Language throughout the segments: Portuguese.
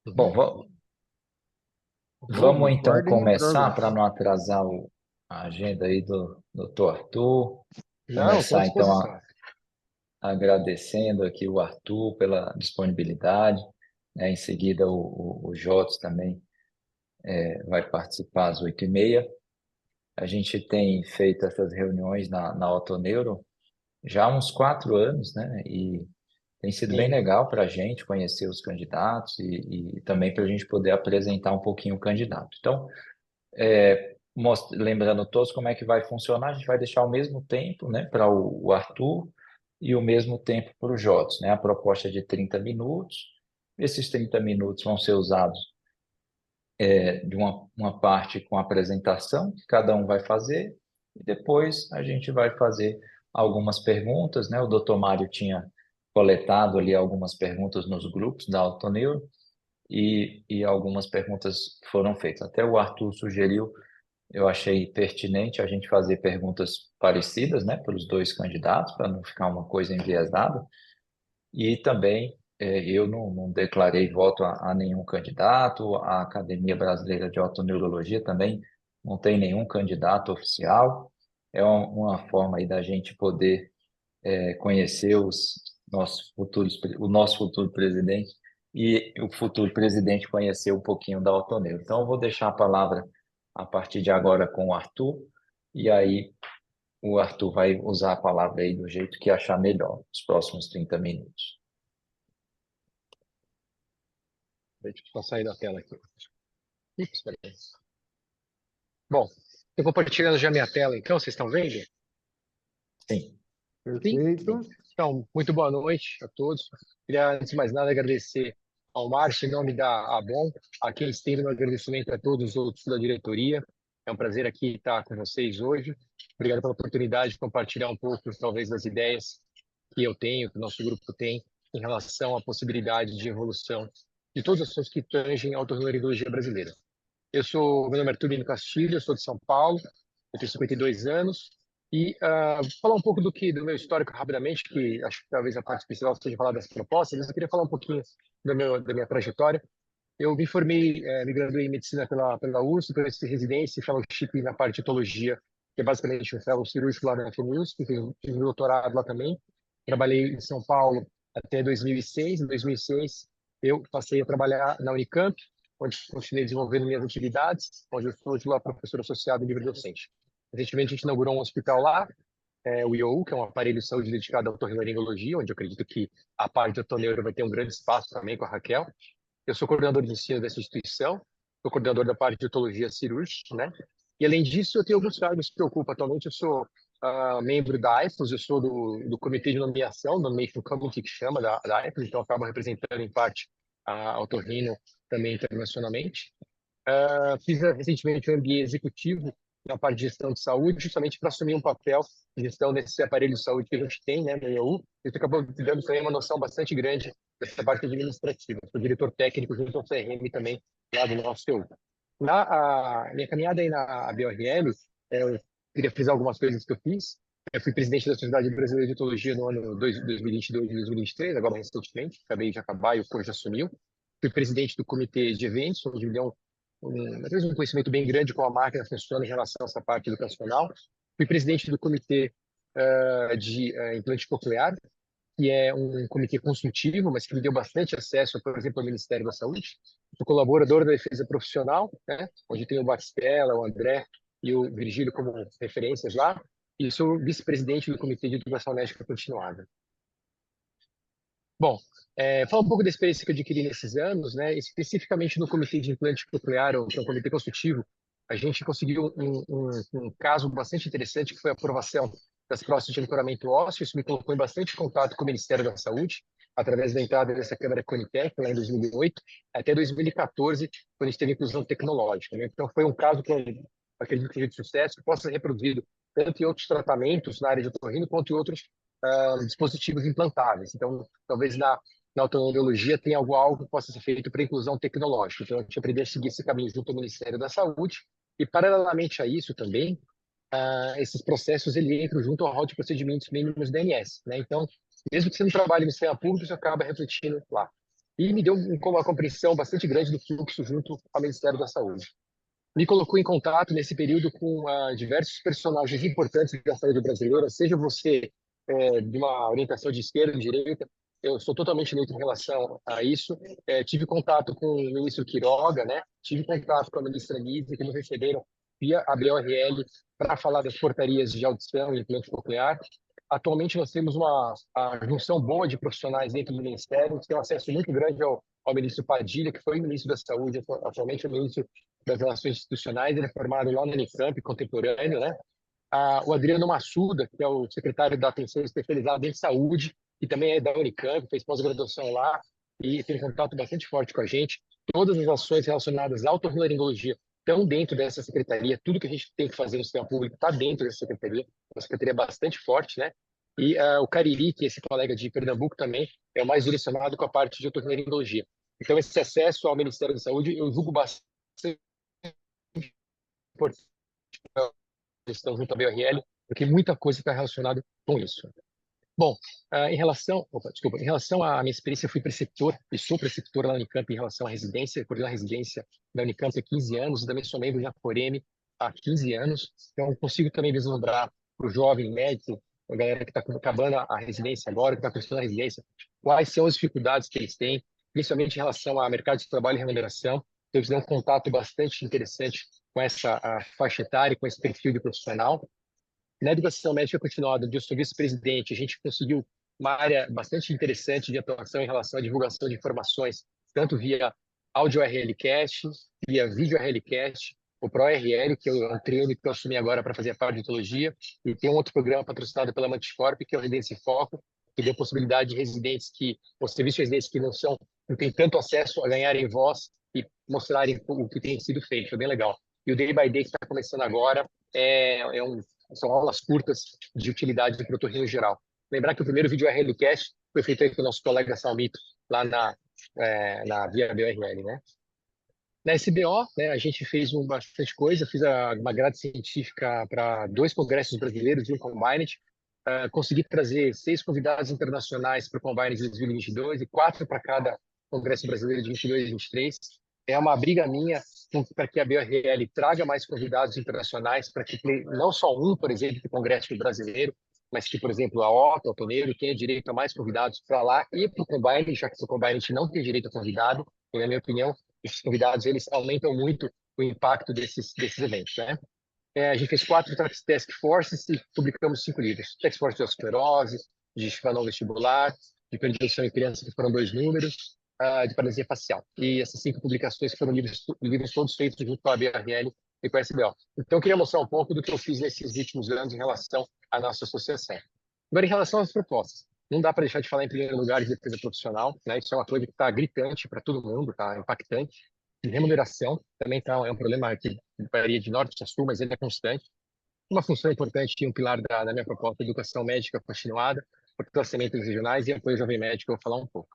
Bom, Uhum. vamos então Recording in começar para progress. não atrasar a agenda aí do doutor Arthur. Não, com Começar então disposição. agradecendo aqui o Arthur pela disponibilidade, né? Em seguida o Jotos também vai participar às 8h30. A gente tem feito essas reuniões na Autoneuro já há uns 4 anos, né? E tem sido bem Sim, legal para a gente conhecer os candidatos e também para a gente poder apresentar um pouquinho o candidato. Então, lembrando todos como é que vai funcionar, a gente vai deixar o mesmo tempo, né, para o Arthur e o mesmo tempo para o Jotos, né? A proposta é de 30 minutos. Esses 30 minutos vão ser usados de uma parte com apresentação, que cada um vai fazer, e depois a gente vai fazer algumas perguntas, né? O doutor Mário tinha coletado ali algumas perguntas nos grupos da Autoneuro e algumas perguntas foram feitas. Até o Arthur sugeriu, eu achei pertinente a gente fazer perguntas parecidas, né, para os dois candidatos, para não ficar uma coisa enviesada. E também eu não declarei voto a nenhum candidato, a Academia Brasileira de Otoneurologia também não tem nenhum candidato oficial. É uma forma aí da gente poder conhecer o nosso futuro presidente e o futuro presidente conhecer um pouquinho da Otoneuro. Então, eu vou deixar a palavra a partir de agora com o Arthur, e aí o Arthur vai usar a palavra aí do jeito que achar melhor, os próximos 30 minutos. deixa eu só sair da tela aqui. Espera aí. Bom, eu vou compartilhando já minha tela, então, vocês estão vendo? Sim. Sim? Sim. Perfeito. Então, muito boa noite a todos. Queria, antes de mais nada, agradecer ao Márcio, em nome da Abon, a quem estendo meu agradecimento a todos os outros da diretoria. É um prazer aqui estar com vocês hoje. Obrigado pela oportunidade de compartilhar um pouco, talvez, das ideias que eu tenho, que o nosso grupo tem, em relação à possibilidade de evolução de todos os assuntos que tangem a otorrinolaringologia brasileira. Meu nome é Arthur Lino Castilho, eu sou de São Paulo, eu tenho 52 anos, e falar um pouco do meu histórico rapidamente, que acho que talvez a parte principal seja falar das propostas, mas eu queria falar um pouquinho da minha trajetória. Eu me formei, me graduei em medicina pela USP, fiz residência e fellowship na parte de etologia, que é basicamente um fellow cirúrgico lá na FMUSP, fiz um doutorado lá também. Trabalhei em São Paulo até 2006. Em 2006, eu passei a trabalhar na Unicamp, onde continuei desenvolvendo minhas atividades, onde eu sou de lá professor associado e livre-docente. Recentemente, a gente inaugurou um hospital lá, o IOU, que é um aparelho de saúde dedicado à otorrinolaringologia, onde eu acredito que a parte de otorrino vai ter um grande espaço também com a Raquel. Eu sou coordenador de ensino dessa instituição, sou coordenador da parte de otologia cirúrgica, né? E além disso, eu tenho alguns cargos que me preocupam atualmente. Eu sou membro da AIFOS, eu sou do comitê de nomeação, Nomination Committee, que chama da AIFOS, então eu acabo representando em parte a Otorrino também internacionalmente. Fiz recentemente um MBA executivo na parte de gestão de saúde, justamente para assumir um papel de gestão desse aparelho de saúde que a gente tem, né, no IAU. Isso acabou me dando também uma noção bastante grande dessa parte administrativa. Sou diretor técnico junto ao CRM também, lá do nosso IAU. Minha caminhada aí na BRL, eu queria frisar algumas coisas que eu fiz. Eu fui presidente da Sociedade Brasileira de Etologia no ano 2022 e 2023, agora recentemente, acabei de acabar e o Corpo já assumiu. Fui presidente do comitê de eventos, onde me deu um conhecimento bem grande como a máquina funciona em relação a essa parte educacional. Fui presidente do comitê de implante coclear, que é um comitê consultivo, mas que me deu bastante acesso, por exemplo, ao Ministério da Saúde. Sou colaborador da defesa profissional, né, onde tem o Batistella, o André e o Virgílio como referências lá, e sou vice-presidente do Comitê de Educação Médica Continuada. Bom, falar um pouco da experiência que eu adquiri nesses anos, né? Especificamente no comitê de implante coclear, que é um comitê consultivo, a gente conseguiu um caso bastante interessante, que foi a aprovação das próteses de ancoramento ósseo. Isso me colocou em bastante contato com o Ministério da Saúde, através da entrada dessa Câmara Conitec, lá em 2008, até 2014, quando a gente teve inclusão tecnológica, né? Então, foi um caso que eu acredito que seja de sucesso, que possa ser reproduzido tanto em outros tratamentos na área de otorrino, quanto em outros dispositivos implantáveis. Então, talvez na otorrinolaringologia tenha algo que possa ser feito para inclusão tecnológica. Então, a gente aprendeu a seguir esse caminho junto ao Ministério da Saúde e, paralelamente a isso também, esses processos ele entram junto ao rol de procedimentos mínimos da ANS, né? Então, mesmo que você não trabalhe no sistema público, isso acaba refletindo lá. e me deu uma compreensão bastante grande do fluxo junto ao Ministério da Saúde. Me colocou em contato nesse período com diversos personagens importantes da saúde brasileira, seja você de uma orientação de esquerda ou de direita, eu sou totalmente neutro em relação a isso. Tive contato com o ministro Quiroga, né? Tive contato com a ministra Nízia, que nos receberam via a BORL para falar das portarias de audição e implante coclear. Atualmente nós temos a junção boa de profissionais dentro do Ministério, que tem um acesso muito grande ao ministro Padilha, que foi ministro da Saúde, atualmente é o ministro das Relações Institucionais, ele é formado lá no Unicamp, contemporâneo, né? O Adriano Massuda, que é o secretário da Atenção Especializada em Saúde, que também é da Unicamp, fez pós-graduação lá e tem um contato bastante forte com a gente. Todas as ações relacionadas à otorrinolaringologia estão dentro dessa secretaria, tudo que a gente tem que fazer no sistema público está dentro dessa secretaria, uma secretaria bastante forte, né? E o Cariri, que é esse colega de Pernambuco também, é o mais direcionado com a parte de otorrinolaringologia. Então, esse acesso ao Ministério da Saúde, eu julgo bastante importante gestão junto à BRL, porque muita coisa está relacionada com isso. Bom, em relação à minha experiência, eu fui preceptor e sou preceptor lá na Unicamp em relação à residência, coordeno a residência da Unicamp há 15 anos, e também sou membro da Foreme há 15 anos, então consigo também vislumbrar para o jovem médico, a galera que está acabando a residência agora, que está cursando a residência, quais são as dificuldades que eles têm, principalmente em relação ao mercado de trabalho e remuneração. Então, eles têm um contato bastante interessante com essa faixa etária, com esse perfil de profissional. Na educação médica continuada, onde eu sou vice-presidente, a gente conseguiu uma área bastante interessante de atuação em relação à divulgação de informações, tanto via áudio RLcast, via vídeo RLcast, o ProRL, que é um triângulo que eu assumi agora para fazer a parte de odontologia, e tem um outro programa patrocinado pela Mantiscorp, que é o Residência em Foco, que deu possibilidade de residentes ou serviços de residentes que não têm tanto acesso a ganharem voz e mostrarem o que tem sido feito. Foi bem legal. E o Day by Day, que está começando agora, são aulas curtas de utilidade para o otorrino geral. Lembrar que o primeiro vídeo RLcast foi feito aí com o nosso colega Salmito, lá na Via BRL, né? Na SBO, né, a gente fez bastante coisa, fiz uma grade científica para 2 congressos brasileiros e um Combined, consegui trazer 6 convidados internacionais para o Combined de 2022 e 4 para cada congresso brasileiro de 22 e 23. É uma briga minha para que a BRL traga mais convidados internacionais, para que não só um, por exemplo, do congresso brasileiro, mas que, por exemplo, a OTA, o Toneiro, tenha direito a mais convidados para lá e para o Combined, já que o Combined não tem direito a convidado, e, na minha opinião, esses convidados eles aumentam muito o impacto desses eventos, né? A gente fez 4 task forces e publicamos 5 livros. Task Force de osteoporose, de espanol vestibular, de predileção em crianças, que foram 2 números, de paralisia facial. E essas 5 publicações foram livros todos feitos junto com a BRL e com a SBO. Então, eu queria mostrar um pouco do que eu fiz nesses últimos anos em relação à nossa associação. Agora, em relação às propostas, não dá para deixar de falar, em primeiro lugar, de defesa profissional, né? Isso é uma coisa que está gritante para todo mundo, está impactante. De remuneração, também é um problema que varia de norte a sul, mas ele é constante. Uma função importante e um pilar da minha proposta, educação médica continuada, fortalecimento dos regionais e apoio ao jovem médico, eu vou falar um pouco.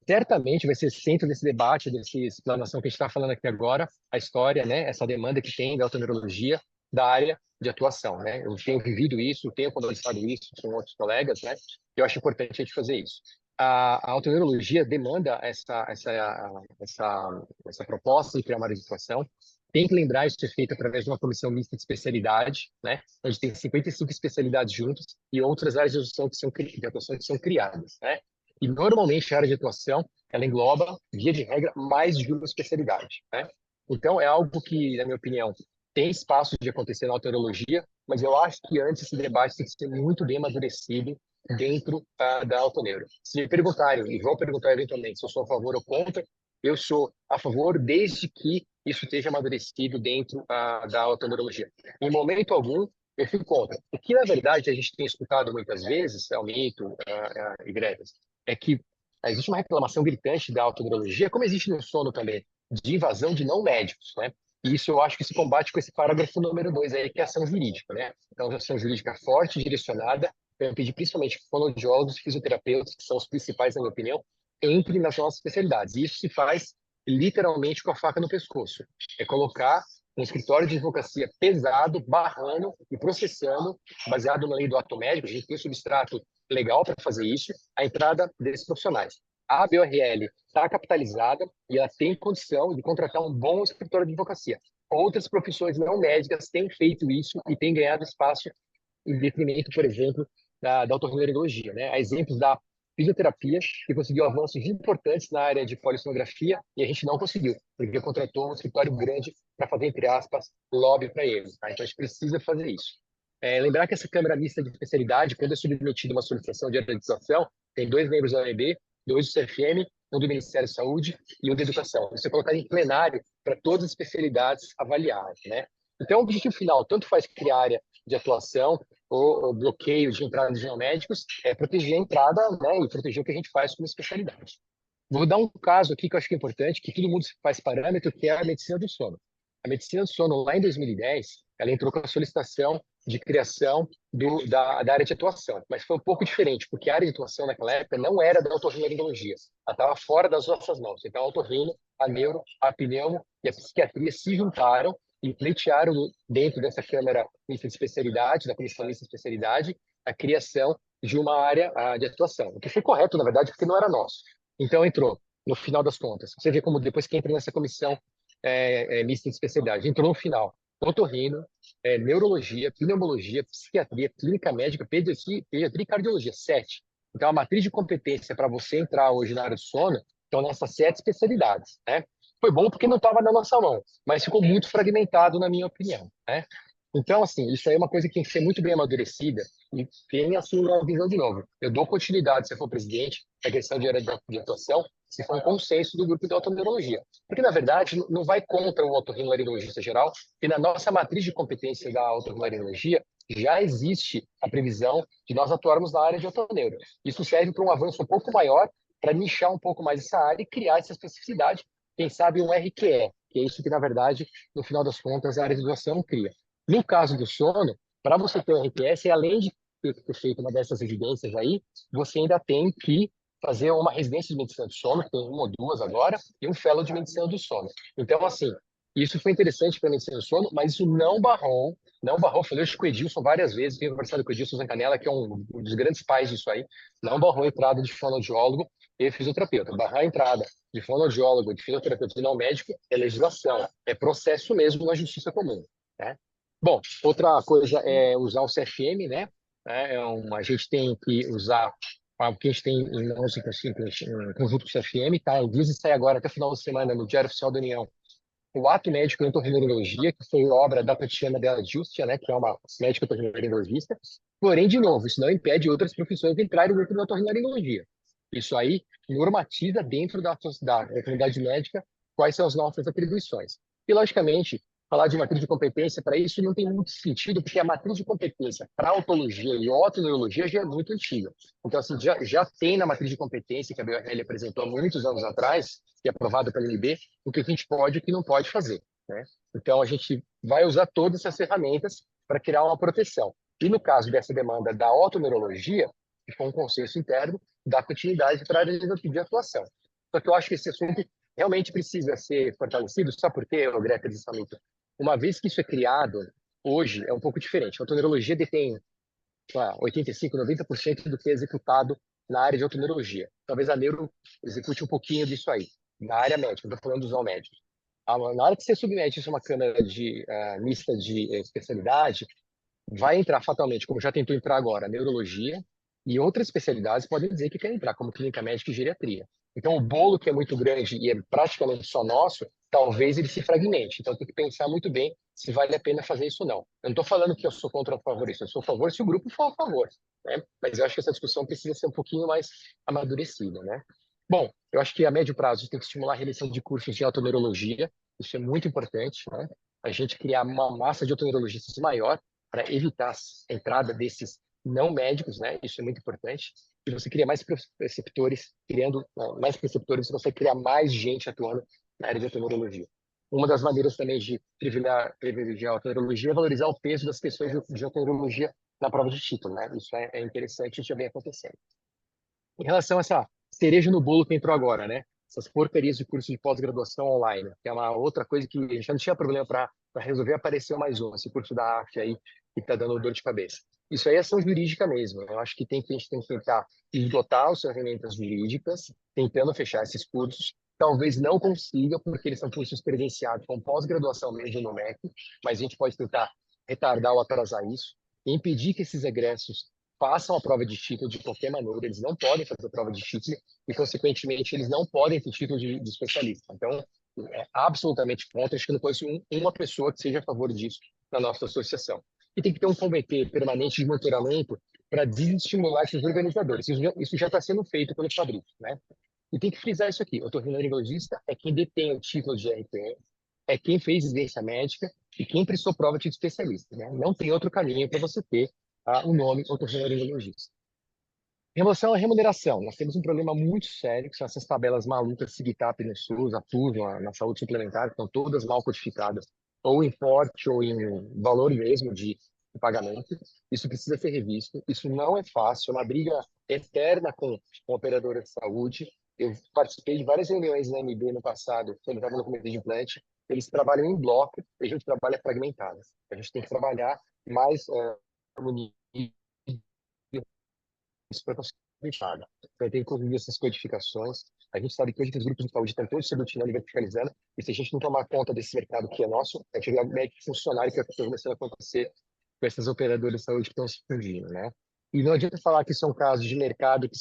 Certamente vai ser centro desse debate, dessa explanação que a gente está falando aqui agora, a história, né, essa demanda que tem da otorrinolaria da área de atuação, né? Eu tenho vivido isso, tenho conversado isso com outros colegas, né? Eu acho importante a gente fazer isso. A otorrinolaria demanda essa proposta de criar uma área de atuação. Tem que lembrar isso é feito através de uma comissão mista de especialidade, né? Onde tem 55 especialidades juntas e outras áreas de atuação que são criadas, né? E normalmente a área de atuação ela engloba, via de regra, mais de uma especialidade, né? Então é algo que, na minha opinião, tem espaço de acontecer na otorologia, mas eu acho que antes esse debate tem que ser muito bem amadurecido dentro da autoneuro. Se me perguntarem, e vão perguntar eventualmente se eu sou a favor ou contra, eu sou a favor desde que isso esteja amadurecido dentro da autoneurologia. Em momento algum, eu fico contra. O que, na verdade, a gente tem escutado muitas vezes, é o mito e greves, é que existe uma reclamação gritante da autoneurologia, como existe no sono também, de invasão de não médicos, né? E isso eu acho que se combate com esse parágrafo número 2 aí, que é a ação jurídica, né? Então, a ação jurídica forte, direcionada, eu pedi principalmente que fonoaudiólogos e fisioterapeutas, que são os principais, na minha opinião, entrem nas nossas especialidades. E isso se faz literalmente com a faca no pescoço. É colocar um escritório de advocacia pesado, barrando e processando, baseado na lei do ato médico, a gente tem substrato legal para fazer isso, a entrada desses profissionais. A BORL está capitalizada e ela tem condição de contratar um bom escritório de advocacia. Outras profissões não médicas têm feito isso e têm ganhado espaço em detrimento, por exemplo, da otorrinolaringologia, né? Há exemplos da fisioterapia, que conseguiu avanços importantes na área de polissonografia e a gente não conseguiu, porque contratou um escritório grande para fazer, entre aspas, lobby para ele. Tá? Então, a gente precisa fazer isso. Lembrar que essa Câmara Mista de Especialidade, quando é submetida uma solicitação de acreditação, tem 2 membros da OAB, 2 do CFM, um do Ministério da Saúde e um da Educação. Isso é colocado em plenário para todas as especialidades avaliadas, né? Então, o objetivo final, tanto faz criar área de atuação ou bloqueio de entrada de geomédicos, é proteger a entrada, né, e proteger o que a gente faz como especialidade. Vou dar um caso aqui que eu acho que é importante, que todo mundo faz parâmetro, que é a medicina do sono. A medicina do sono, lá em 2010, ela entrou com a solicitação de criação da área de atuação, mas foi um pouco diferente, porque a área de atuação naquela época não era da otorrinolaringologia, ela estava fora das nossas mãos. Então, a otorrino, a neuro, a pneumo e a psiquiatria se juntaram e pleitearam dentro dessa Câmara Mista de Especialidade, da Comissão Mista de Especialidade, a criação de uma área de atuação, o que foi correto, na verdade, porque não era nosso. Então, entrou, no final das contas. Você vê como depois que entra nessa comissão mista de especialidade, entrou no final. Otorrino, neurologia, pneumologia, psiquiatria, clínica médica, pediatria e cardiologia, 7. Então, a matriz de competência para você entrar hoje na área do sono estão nessas 7 especialidades, né? Foi bom porque não estava na nossa mão, mas ficou muito fragmentado, na minha opinião, né? Então, assim, isso aí é uma coisa que tem que ser muito bem amadurecida e tem, assim, uma visão de novo. Eu dou continuidade, se eu for presidente, à questão de área de atuação, se for um consenso do grupo de otorrinolaringologia. Porque, na verdade, não vai contra o otorrinolaringologista geral, e na nossa matriz de competência da otorrinolaringologia já existe a previsão de nós atuarmos na área de otorneuro. Isso serve para um avanço um pouco maior, para nichar um pouco mais essa área e criar essa especificidade, quem sabe um RQE, que é isso que, na verdade, no final das contas, a área de atuação cria. No caso do sono, para você ter o RQS, além de ter feito uma dessas residências aí, você ainda tem que fazer uma residência de medicina do sono, que tem uma ou duas agora, e um fellow de medicina do sono. Então, assim, isso foi interessante para a medicina do sono, mas isso não barrou, falei isso com o Edilson várias vezes, tenho conversado com o Edilson Zancanella, que é um dos grandes pais disso aí, não barrou a entrada de fonoaudiólogo e fisioterapeuta. Barrar a entrada de fonoaudiólogo, de fisioterapeuta e não médico é legislação, é processo mesmo na justiça comum, né? Bom, outra coisa é usar o CFM, né? A gente tem que usar o que a gente tem em mãos em conjunto com o CFM, tá? O Visa sai agora até o final de semana no Diário Oficial da União. O ato médico em otorrinolaringologia, que foi obra da Tatiana Della Giustia, né? Que é uma médica otorrinolaringologista. Porém, de novo, isso não impede outras profissões de entrarem dentro da otorrinolaringologia. Isso aí normatiza dentro da comunidade médica quais são as nossas atribuições. E, logicamente, falar de matriz de competência para isso não tem muito sentido, porque a matriz de competência para autologia e otoneurologia já é muito antiga. Então, assim, já tem na matriz de competência que a BioRL apresentou há muitos anos atrás, que é aprovada pela NB, o que a gente pode e o que não pode fazer, né? Então, a gente vai usar todas essas ferramentas para criar uma proteção. E no caso dessa demanda da otoneurologia, que foi um consenso interno, dá continuidade para a área de atuação. Só que eu acho que esse assunto realmente precisa ser fortalecido. Sabe por quê, Greca de Samito? Uma vez que isso é criado, hoje é um pouco diferente. A otoneurologia detém 85, 90% do que é executado na área de otoneurologia. Talvez a neuro execute um pouquinho disso aí, na área médica, estou falando dos não médicos. Na hora que você submete isso a uma câmara mista de especialidade, vai entrar fatalmente, como já tentou entrar agora, neurologia e outras especialidades podem dizer que quer entrar, como clínica médica e geriatria. Então, o bolo que é muito grande e é praticamente só nosso, talvez ele se fragmente. Então, tem que pensar muito bem se vale a pena fazer isso ou não. Eu não estou falando que eu sou contra ou a favor disso, eu sou a favor se o grupo for a favor, né? Mas eu acho que essa discussão precisa ser um pouquinho mais amadurecida, né? Bom, eu acho que a médio prazo a gente tem que estimular a realização de cursos de otoneurologia, isso é muito importante, né? A gente criar uma massa de otoneurologistas maior para evitar a entrada desses não médicos, né? Isso é muito importante. E você cria mais preceptores, criando mais preceptores, você consegue criar mais gente atuando na área de otorrino. Uma das maneiras também de privilegiar a otorrino é valorizar o peso das questões de otorrino na prova de título, né? Isso é interessante e já vem acontecendo. Em relação a essa cereja no bolo que entrou agora, né? Essas porcarias de curso de pós-graduação online, que é uma outra coisa que a gente não tinha problema para resolver, apareceu mais um, esse curso da AF aí, e está dando dor de cabeça. Isso aí é ação jurídica mesmo. Eu acho que a gente tem que tentar esgotar as ferramentas jurídicas, tentando fechar esses cursos. Talvez não consiga, porque eles são cursos credenciados com pós-graduação mesmo no MEC, mas a gente pode tentar retardar ou atrasar isso, e impedir que esses egressos façam a prova de título de qualquer maneira. Eles não podem fazer a prova de título e, consequentemente, eles não podem ter título de especialista. Então, é absolutamente contra. Acho que não conheço uma pessoa que seja a favor disso na nossa associação. E tem que ter um comitê permanente de monitoramento para desestimular esses organizadores. Isso já está sendo feito pelo Fabrício, né? E tem que frisar isso aqui: o otorrinolaringologista é quem detém o título de RPM, é quem fez residência médica e quem prestou prova de especialista, né? Não tem outro caminho para você ter o nome otorrinolaringologista. Em relação à remuneração, nós temos um problema muito sério, que são essas tabelas malucas SIGTAP no SUS, ATUS na saúde suplementar, que estão todas mal codificadas, ou em porte ou em valor mesmo de pagamento. Isso precisa ser revisto. Isso não é fácil, é uma briga eterna com operadora de saúde. Eu participei de várias reuniões na MB no passado, quando eu estava no comitê de implante. Eles trabalham em bloco e a gente trabalha fragmentado. A gente tem que trabalhar mais unido isso para conseguir paga. Então, tem que corrigir essas codificações. A gente sabe que hoje os grupos de saúde estão todos se aglutinando e verticalizando, e se a gente não tomar conta desse mercado que é nosso, a gente vai meio que funcionário que está começando a acontecer com essas operadoras de saúde que estão se fundindo, né? E não adianta falar que são casos de mercado que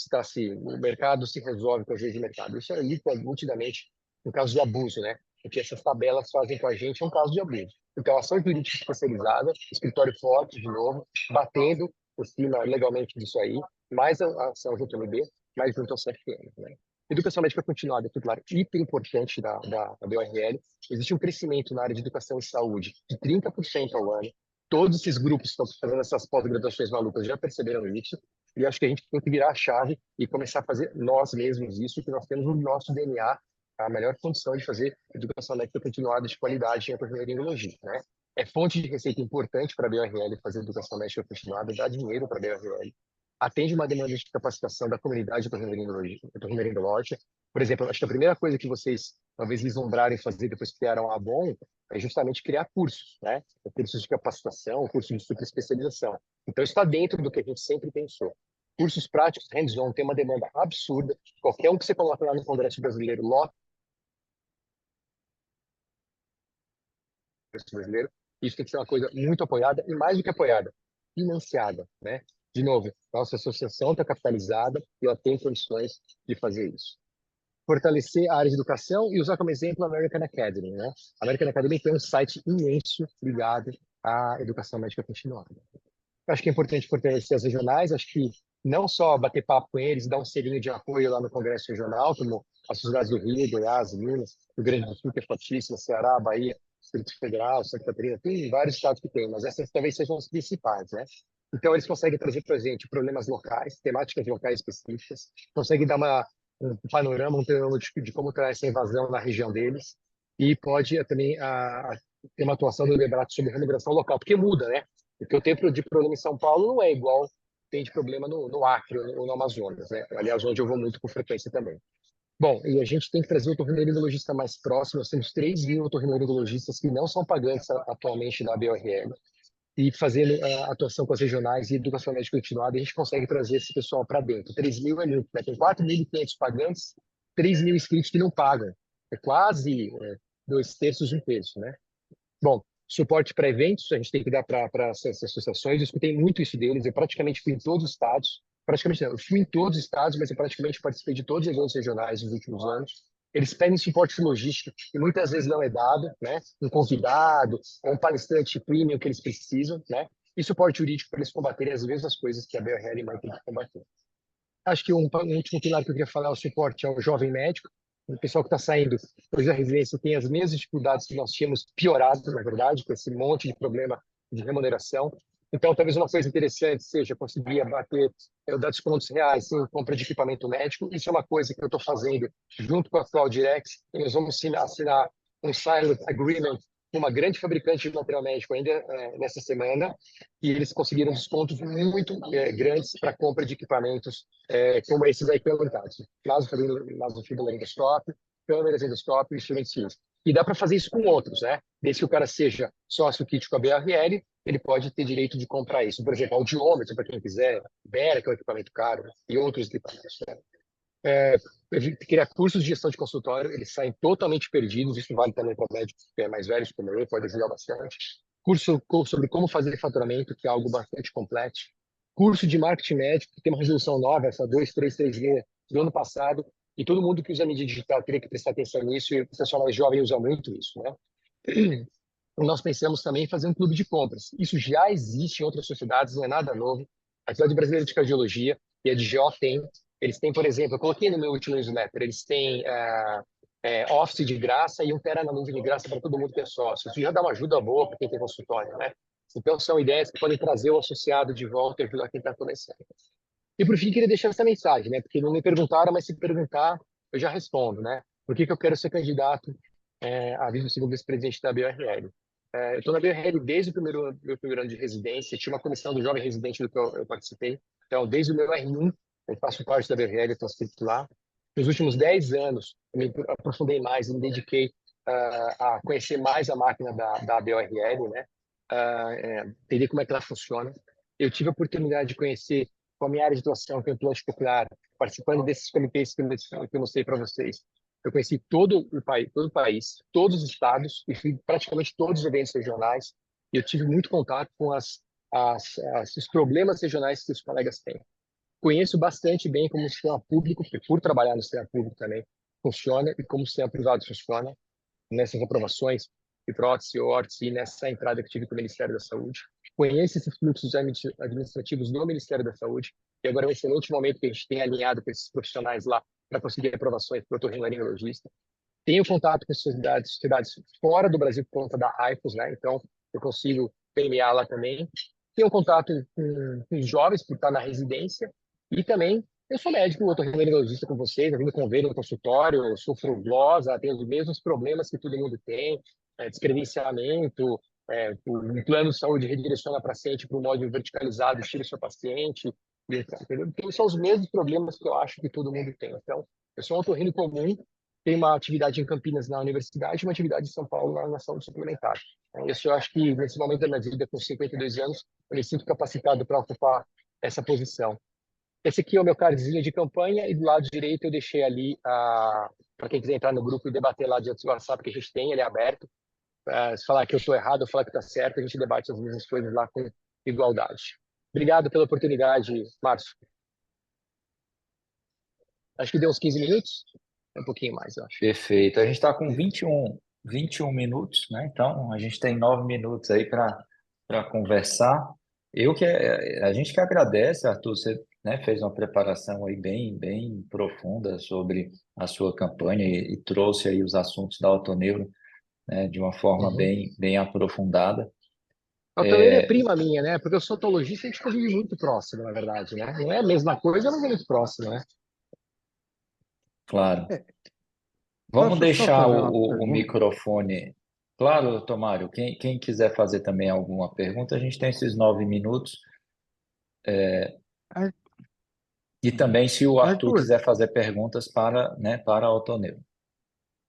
o mercado se resolve com a gente de mercado. Isso é nitidamente um caso de abuso, né? O que essas tabelas fazem com a gente é um caso de abuso. Então, ação jurídica especializada, escritório forte, de novo, batendo por cima legalmente disso aí, mais a ação junto ao MB, mais junto ao CFM, né? Educação médica continuada, claro, hiper importante da BORL. Existe um crescimento na área de educação e saúde de 30% ao ano. Todos esses grupos que estão fazendo essas pós-graduações malucas já perceberam isso. E acho que a gente tem que virar a chave e começar a fazer nós mesmos isso, que nós temos no nosso DNA a melhor condição de fazer educação médica continuada de qualidade em epidemiologia, né? É fonte de receita importante para a BORL fazer educação médica continuada, dá dinheiro para a BORL, atende uma demanda de capacitação da comunidade otorrinolaringológica. Por exemplo, acho que a primeira coisa que vocês talvez vislumbrarem fazer depois que criaram a Bom é justamente criar cursos, né? Cursos de capacitação, cursos de superespecialização. Então, está dentro do que a gente sempre pensou. Cursos práticos, hands-on, tem uma demanda absurda. Qualquer um que você coloca lá no Congresso Brasileiro, lota o Congresso Brasileiro. Isso tem que ser uma coisa muito apoiada e, mais do que apoiada, financiada, né? De novo, nossa associação está capitalizada e ela tem condições de fazer isso. Fortalecer a área de educação e usar como exemplo a American Academy, né? A American Academy tem um site imenso ligado à educação médica continuada. Eu acho que é importante fortalecer as regionais, acho que não só bater papo com eles, dar um selinho de apoio lá no Congresso Regional, como as sociedades do Rio, Goiás, Minas, Rio Grande do Sul, que é fortíssima, Ceará, Bahia, Distrito Federal, Santa Catarina, tem vários estados que tem, mas essas talvez sejam as principais, né? Então, eles conseguem trazer para a gente problemas locais, temáticas locais específicas, conseguem dar um panorama de como está essa invasão na região deles, e pode também ter uma atuação do debate sobre remuneração local, porque muda, né? Porque o tempo de problema em São Paulo não é igual tem de problema no Acre ou no Amazonas, né? Aliás, onde eu vou muito com frequência também. Bom, e a gente tem que trazer o otorrinolaringologista mais próximo. Nós temos 3.000 otorrinolaringologistas que não são pagantes atualmente da BORL. E fazendo a atuação com as regionais e educação médica continuada, a gente consegue trazer esse pessoal para dentro. 3.000 é muito, né? Tem 4.500 pagantes, 3.000 inscritos que não pagam. É quase 2/3 de um terço, né? Bom, suporte para eventos, a gente tem que dar para essas associações. Eu escutei muito isso deles, eu praticamente fui em todos os estados. Praticamente não, eu fui em todos os estados, mas eu praticamente participei de todos os eventos regionais nos últimos anos. Eles pedem suporte logístico, que muitas vezes não é dado, né? Um convidado, ou um palestrante premium que eles precisam, né? E suporte jurídico para eles combaterem as mesmas coisas que a BRL tem que combater. Acho que um último pilar que eu queria falar é o suporte ao jovem médico. O pessoal que está saindo depois da residência tem as mesmas dificuldades que nós tínhamos piorado, na verdade, com esse monte de problema de remuneração. Então, talvez uma coisa interessante seja conseguir abater dar descontos reais em compra de equipamento médico. Isso é uma coisa que eu estou fazendo junto com a Claudirex. E nós vamos assinar um silent agreement com uma grande fabricante de material médico ainda nessa semana, e eles conseguiram descontos muito grandes para compra de equipamentos como esses aí perguntados. Nasofibrilaringoscópio, câmeras endoscópio e instrumentos cirúrgicos. E dá para fazer isso com outros, né? Desde que o cara seja sócio kit com a BRL ele pode ter direito de comprar isso. Por exemplo, audiômetro, para quem quiser, Vera, que é um equipamento caro, e outros equipamentos, né? A gente criar cursos de gestão de consultório, eles saem totalmente perdidos, isso vale também para médicos mais velhos como eu, pode ajudar bastante. Sobre como fazer faturamento, que é algo bastante complexo. Curso de marketing médico, que tem uma resolução nova, essa 2336 do ano passado, e todo mundo que usa mídia digital teria que prestar atenção nisso, e o pessoal mais jovem usa muito isso, né? Nós pensamos também em fazer um clube de compras. Isso já existe em outras sociedades, não é nada novo. A Sociedade Brasileira de Cardiologia e a DGO tem. Eles têm, por exemplo, eu coloquei no meu último newsletter, eles têm Office de graça e um Tera na nuvem de graça para todo mundo que é sócio. Isso já dá uma ajuda boa para quem tem consultório, né? Então, são ideias que podem trazer o associado de volta e ajudar quem está começando. E, por fim, queria deixar essa mensagem, né? Porque não me perguntaram, mas se perguntar, eu já respondo, né? Por que eu quero ser candidato a vice-presidente da BioRL? Eu estou na BioRL desde o meu primeiro ano de residência, tinha uma comissão do jovem residente do que eu participei. Então, desde o meu R1, eu faço parte da BioRL, estou inscrito lá. Nos últimos 10 anos, eu me aprofundei mais, me dediquei a conhecer mais a máquina da BioRL, né? Entender como é que ela funciona. Eu tive a oportunidade de conhecer com a minha área de atuação, que é o implante cochlear, participando desses comitês que eu mostrei para vocês. Eu conheci todo o país, todos os estados, e fui praticamente todos os eventos regionais, e eu tive muito contato com os problemas regionais que os colegas têm. Conheço bastante bem como o sistema público, porque por trabalhar no sistema público também, funciona, e como o sistema privado funciona, nessas aprovações de prótese, órtese e nessa entrada que tive com o Ministério da Saúde. Conheço esses fluxos administrativos do Ministério da Saúde, e agora é um excelente momento que a gente tem alinhado com esses profissionais lá para conseguir aprovações para o otorrinolaringologista. Tenho contato com sociedades fora do Brasil por conta da AIFOS, né? Então, eu consigo permear lá também. Tenho contato com os jovens por estar na residência e também eu sou médico, otorrinolaringologista com vocês, eu vim no convênio no consultório, eu sofro glosa, tenho os mesmos problemas que todo mundo tem, descredenciamento, um plano de saúde redireciona a paciente para um módulo verticalizado, tira o seu paciente, entendeu? Então, são os mesmos problemas que eu acho que todo mundo tem. Então, eu sou um otorrino comum, tenho uma atividade em Campinas na universidade e uma atividade em São Paulo na saúde suplementar. Isso eu acho que, nesse momento da minha vida, com 52 anos, eu me sinto capacitado para ocupar essa posição. Esse aqui é o meu cardzinho de campanha e do lado direito eu deixei ali para quem quiser entrar no grupo e debater lá diante do WhatsApp que a gente tem, ele é aberto. Se falar que eu estou errado ou falar que está certo, a gente debate as mesmas coisas lá com igualdade. Obrigado pela oportunidade, Márcio. Acho que deu uns 15 minutos, um pouquinho mais, eu acho. Perfeito. A gente está com 21 minutos, né? Então, a gente tem 9 minutos aí para conversar. A gente que agradece, Arthur, você, né, fez uma preparação aí bem profunda sobre a sua campanha e trouxe aí os assuntos da Autoneuro, né, de uma forma Uhum. bem aprofundada. A Autoneiro é prima minha, né? Porque eu sou otologista e a gente convive muito próximo, na verdade, né? Não é a mesma coisa, mas é muito próximo, né? Claro. É, Vamos posso só deixar fazer uma o pergunta? microfone. Claro, doutor Mário, quem quiser fazer também alguma pergunta, a gente tem esses 9 minutos. Ar- E também se o Arthur Arthur, quiser fazer perguntas para a Autoneuro.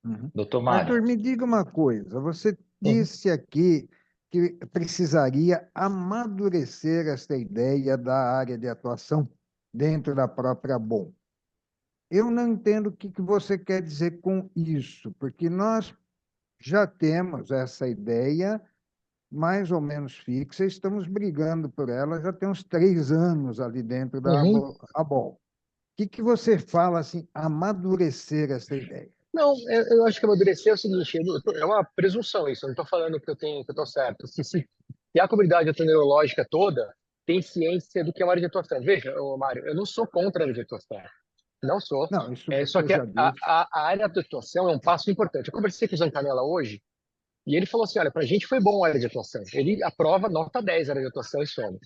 uhum. Doutor Mário. Arthur, me diga uma coisa. Você Uhum. disse aqui que precisaria amadurecer essa ideia da área de atuação dentro da própria BOM. Eu não entendo o que você quer dizer com isso, porque nós já temos essa ideia mais ou menos fixa, estamos brigando por ela já tem uns 3 anos ali dentro da Uhum. ABOL. O que você fala assim, amadurecer essa ideia? Não, eu acho que amadurecer é o seguinte, é uma presunção isso, eu não estou falando que eu estou certo. Se a comunidade neurológica toda tem ciência do que é uma área de atuação. Veja, Mário, eu não sou contra a área de atuação. Não sou. Não, isso Só você que já disse. a área de atuação é um passo importante. Eu conversei com o Zancanella hoje e ele falou assim, olha, para a gente foi bom a área de atuação. Ele aprova nota 10 a área de atuação e some.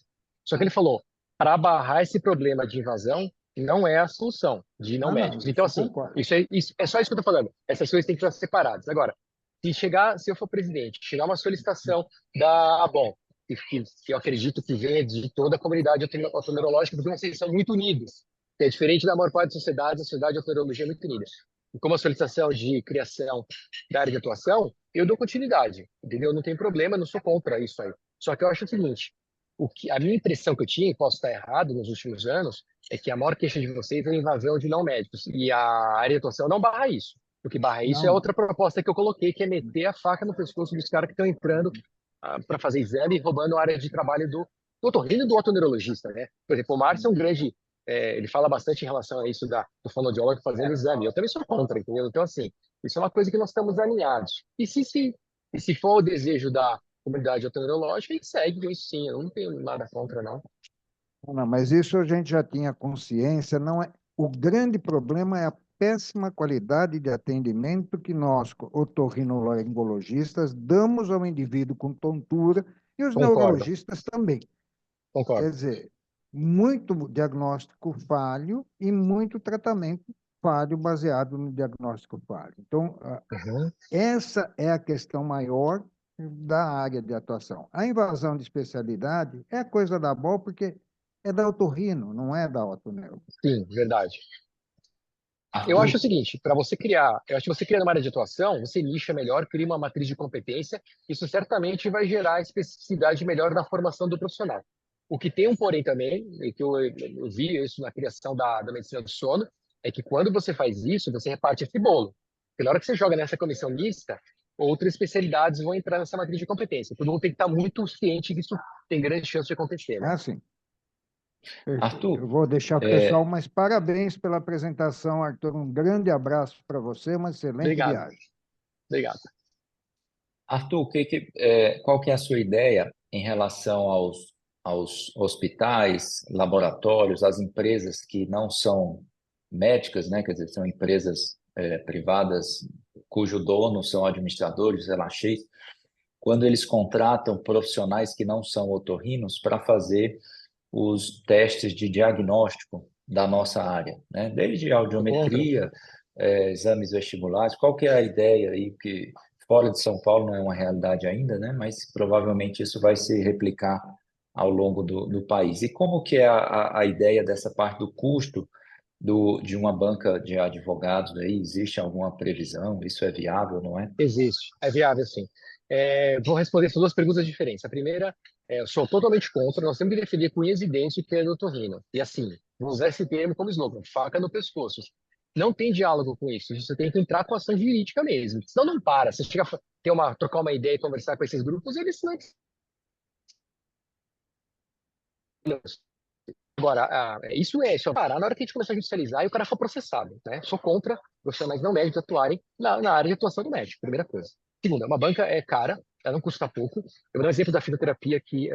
Só que ele falou, para barrar esse problema de invasão, não é a solução de não Ah, não, médicos. Então, isso eu assim, concordo. isso é só isso que eu estou falando. Essas coisas têm que estar separadas. Agora, se eu for presidente, chegar uma solicitação da ABOM, que eu acredito que venha de toda a comunidade otorrinolaringológica, porque vocês são muito unidos. Que é diferente da maior parte das sociedades, a sociedade de otorrinoologia é muito unida. E como a solicitação de criação da área de atuação, eu dou continuidade, entendeu? Não tem problema, não sou contra isso aí. Só que eu acho o seguinte, a minha impressão que eu tinha, e posso estar errado nos últimos anos, é que a maior queixa de vocês é a invasão de não médicos. E a área de atuação não barra isso. O que barra isso é Não, outra proposta que eu coloquei, que é meter a faca no pescoço dos caras que estão entrando para fazer exame e roubando a área de trabalho do otorrino e do otoneurologista, né? Por exemplo, o Márcio é um grande... ele fala bastante em relação a isso do fonoaudiólogo fazendo exame. Eu também sou contra, entendeu? Então, assim, isso é uma coisa que nós estamos alinhados. E se for o desejo da comunidade otoneurológica, a gente segue com isso sim. Eu não tenho nada contra, não. não, mas isso a gente já tinha consciência, não é. O grande problema é a péssima qualidade de atendimento que nós, otorrinolaringologistas, damos ao indivíduo com tontura e os Concordo, neurologistas também. Quer concordo. dizer, muito diagnóstico falho e muito tratamento falho baseado no diagnóstico falho. Então, Uhum. essa é a questão maior da área de atuação. A invasão de especialidade é coisa da boa porque é da otorrino, não é da otoneuro. Sim, verdade. Eu acho o Arthur, seguinte, eu acho que você criando uma área de atuação, você nicha melhor, cria uma matriz de competência, isso certamente vai gerar especificidade melhor na formação do profissional. O que tem um porém também, e que eu vi isso na criação da medicina do sono, é que quando você faz isso, você reparte esse bolo. Porque na hora que você joga nessa comissão mista, outras especialidades vão entrar nessa matriz de competência. Todo mundo tem que estar muito ciente que isso tem grande chance de acontecer, É né? assim. Perfeito. Arthur, Eu vou deixar o pessoal, é, mas parabéns pela apresentação, Arthur. Um grande abraço para você, uma excelente Obrigado, viagem. obrigado. Arthur, qual que é a sua ideia em relação aos hospitais, laboratórios, às empresas que não são médicas, né? Quer dizer, são empresas privadas cujo dono são administradores, relaxês, quando eles contratam profissionais que não são otorrinos para fazer os testes de diagnóstico da nossa área, né? Desde Sou contra. audiometria, exames vestibulares, qual que é a ideia aí que fora de São Paulo não é uma realidade ainda, né? Mas provavelmente isso vai se replicar ao longo do país. E como que é a ideia dessa parte do custo de uma banca de advogados aí? Existe alguma previsão? Isso é viável, não é? Existe, é viável, sim. Vou responder essas duas perguntas diferentes. A primeira, eu sou totalmente contra, nós temos que definir com unhas e dentes o que é otorrino. E assim, vou usar esse termo como slogan, faca no pescoço. Não tem diálogo com isso, você tem que entrar com ação jurídica mesmo, senão não para. Você chega a trocar uma ideia e conversar com esses grupos, eles não... Agora, isso é só parar na hora que a gente começar a judicializar e o cara for processado, né? Sou contra profissionais não médicos atuarem na área de atuação do médico, primeira coisa. Segunda, uma banca é cara, ela não custa pouco. Eu vou dar um exemplo da fitoterapia que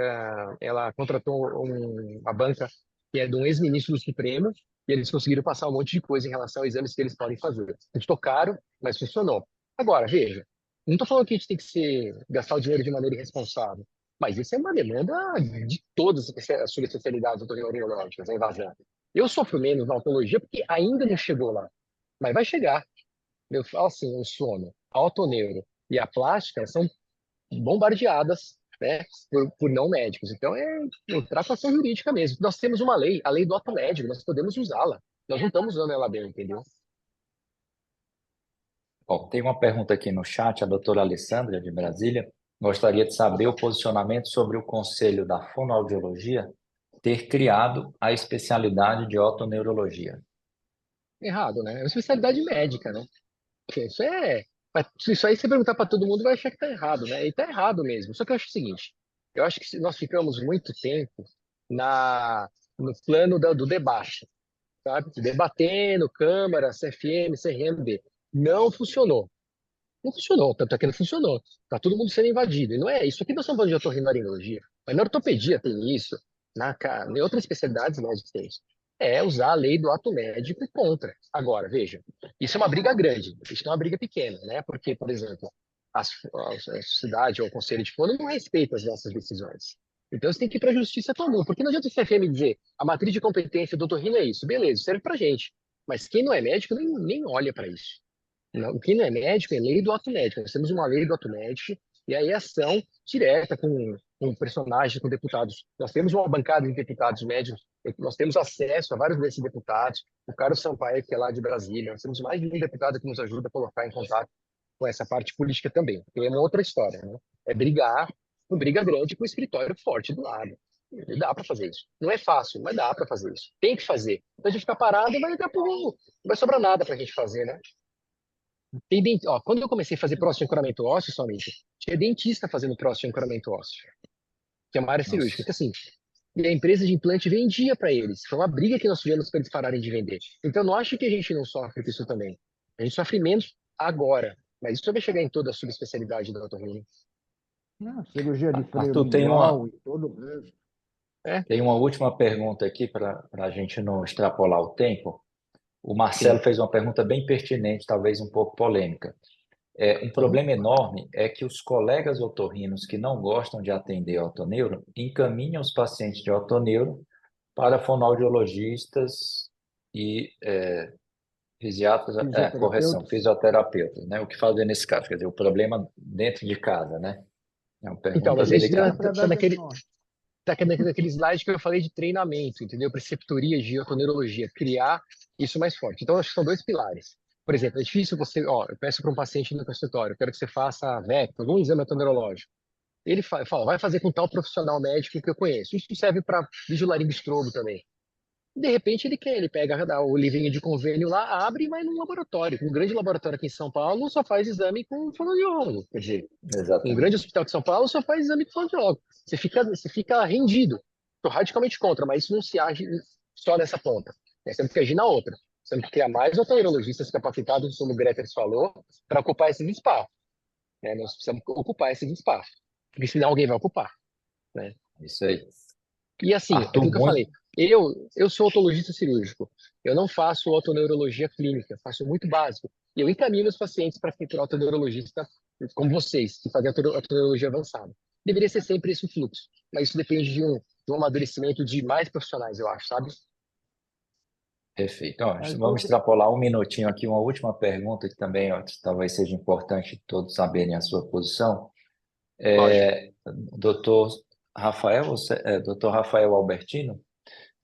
ela contratou uma banca que é de um ex-ministro do Supremo e eles conseguiram passar um monte de coisa em relação aos exames que eles podem fazer. Custou caro, mas funcionou. Agora, veja, não estou falando que a gente tem que gastar o dinheiro de maneira irresponsável. Mas isso é uma demanda de todas as subespecialidades otorrinolaringológicas, a invasão. Eu sofro menos na odontologia porque ainda não chegou lá, mas vai chegar. Eu falo assim, o sono, a otoneuro e a plástica são bombardeadas, né, por não médicos. Então é entrar com ação jurídica mesmo. Nós temos uma lei, a lei do ato médico, nós podemos usá-la. Nós não estamos usando ela bem, entendeu? Bom, tem uma pergunta aqui no chat, a doutora Alessandra, de Brasília, gostaria de saber o posicionamento sobre o Conselho da Fonoaudiologia ter criado a especialidade de otoneurologia. Errado, né? É uma especialidade médica, né? Porque isso aí, se você perguntar para todo mundo, vai achar que tá errado, né? E tá errado mesmo. Só que eu acho o seguinte: eu acho que nós ficamos muito tempo na, no plano do debate, sabe? Debatendo, Câmara, CFM, CRMB. Não funcionou. Não funcionou, tanto é que não funcionou. Tá todo mundo sendo invadido. E não é isso. Aqui nós estamos falando de otorrinolaringologia, mas na ortopedia tem isso, em outras especialidades médicas tem isso. É usar a lei do ato médico contra. Agora, veja, isso é uma briga grande, isso não é uma briga pequena, né? Porque, por exemplo, a sociedade ou o conselho de fono não respeita as nossas decisões. Então você tem que ir para a justiça comum, porque não adianta o CFM dizer a matriz de competência do otorrino é isso, beleza, serve para gente. Mas quem não é médico nem olha para isso. O que não é médico é lei do ato médico. Nós temos uma lei do ato médico e aí ação direta com personagens, com deputados. Nós temos uma bancada de deputados médicos, nós temos acesso a vários desses deputados. O Carlos Sampaio, que é lá de Brasília, nós temos mais de um deputado que nos ajuda a colocar em contato com essa parte política também. Porque é uma outra história, né? É brigar uma briga grande com o escritório forte do lado. Dá para fazer isso. Não é fácil, mas dá para fazer isso. Tem que fazer. Então a gente ficar parado, vai dar não vai sobrar nada para a gente fazer, né? Quando eu comecei a fazer próstata de ancoramento ósseo somente, tinha dentista fazendo próstata de ancoramento ósseo, que é uma área cirúrgica. Nossa. Então, assim, e a empresa de implante vendia para eles. Foi uma briga que nós tivemos para eles pararem de vender. Então, não acho que a gente não sofre com isso também. A gente sofre menos agora, mas isso vai chegar em toda a subespecialidade da otorrino. Não, cirurgia de freio Arthur, lingual e todo o resto. É, tem uma última pergunta aqui para a gente não extrapolar o tempo. O Marcelo sim. fez uma pergunta bem pertinente, talvez um pouco polêmica. Um Então, problema enorme é que os colegas otorrinos que não gostam de atender otoneuro encaminham os pacientes de otoneuro para fonoaudiologistas e fisiatras, correção, Fisioterapeuta. fisioterapeutas, né? O que fazer nesse caso? Quer dizer, o problema dentro de casa, né? É uma então, pergunta mas isso delicada. Para tá dar naquele, diagnóstico. naquele slide que eu falei de treinamento, entendeu? Preceptoria de otoneurologia, criar isso mais forte. Então, acho que são dois pilares. Por exemplo, é difícil você, eu peço para um paciente no consultório, eu quero que você faça VEC, algum exame otoneurológico. Ele fala, vai fazer com tal profissional médico que eu conheço. Isso serve para vigilaringo também. De repente ele pega o livrinho de convênio lá, abre e vai num laboratório. Um grande laboratório aqui em São Paulo só faz exame com fonoaudiólogo. Quer dizer, um grande Exatamente. hospital de São Paulo só faz exame com fonoaudiólogo. Você fica rendido. Estou radicalmente contra, mas isso não se age só nessa ponta. Nós temos que agir na outra. Nós temos que criar mais otorrinologistas capacitados, como o Greters falou, para ocupar esses espaços. Né? Nós precisamos ocupar esses espaços. Porque senão alguém vai ocupar. Né? Isso aí. E assim, é Arthur, aquilo que eu muito. falei. Eu sou otologista cirúrgico. Eu não faço otoneurologia clínica, faço muito básico. E eu encaminho meus pacientes para procurar otoneurologista como vocês, que fazem otoneurologia avançada. Deveria ser sempre esse o fluxo, mas isso depende de um amadurecimento de mais profissionais, eu acho, sabe? Perfeito. Ó, vamos Arthur, extrapolar um minutinho aqui, uma última pergunta que também ó, talvez seja importante todos saberem a sua posição. Lógico. Doutor Doutor Rafael Albertino,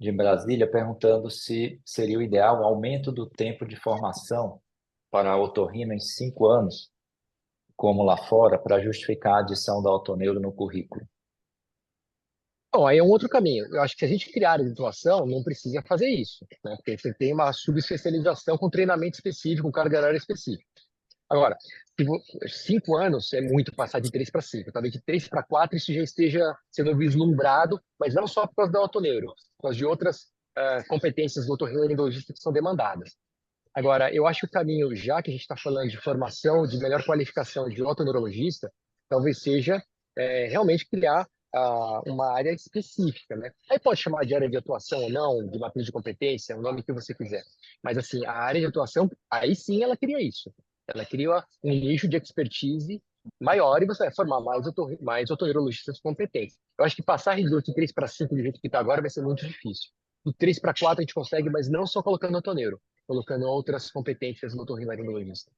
de Brasília, perguntando se seria o ideal o aumento do tempo de formação para a otorrino em 5 anos, como lá fora, para justificar a adição da otoneuro no currículo. Bom, aí é um outro caminho. Eu acho que se a gente criar a atuação, não precisa fazer isso, né? Porque você tem uma subespecialização com treinamento específico, com carga horária específica. Agora, 5 anos é muito passar de 3 para 5. Talvez de 3 para 4 isso já esteja sendo vislumbrado, mas não só por causa da otoneuro, por causa de outras competências do otorrinolaringologista que são demandadas. Agora, eu acho que o caminho, já que a gente está falando de formação, de melhor qualificação de otoneurologista, talvez seja realmente criar uma área específica, né? Aí pode chamar de área de atuação ou não, de matriz de competência, o nome que você quiser. Mas, assim, a área de atuação, aí sim ela cria isso. Ela cria um nicho de expertise maior e você vai formar mais otorrinologistas competentes. Eu acho que passar de 3 para 5 do jeito que está agora vai ser muito difícil. Do 3 para 4 a gente consegue, mas não só colocando otoneuro, colocando outras competências no otorrinolaringologista.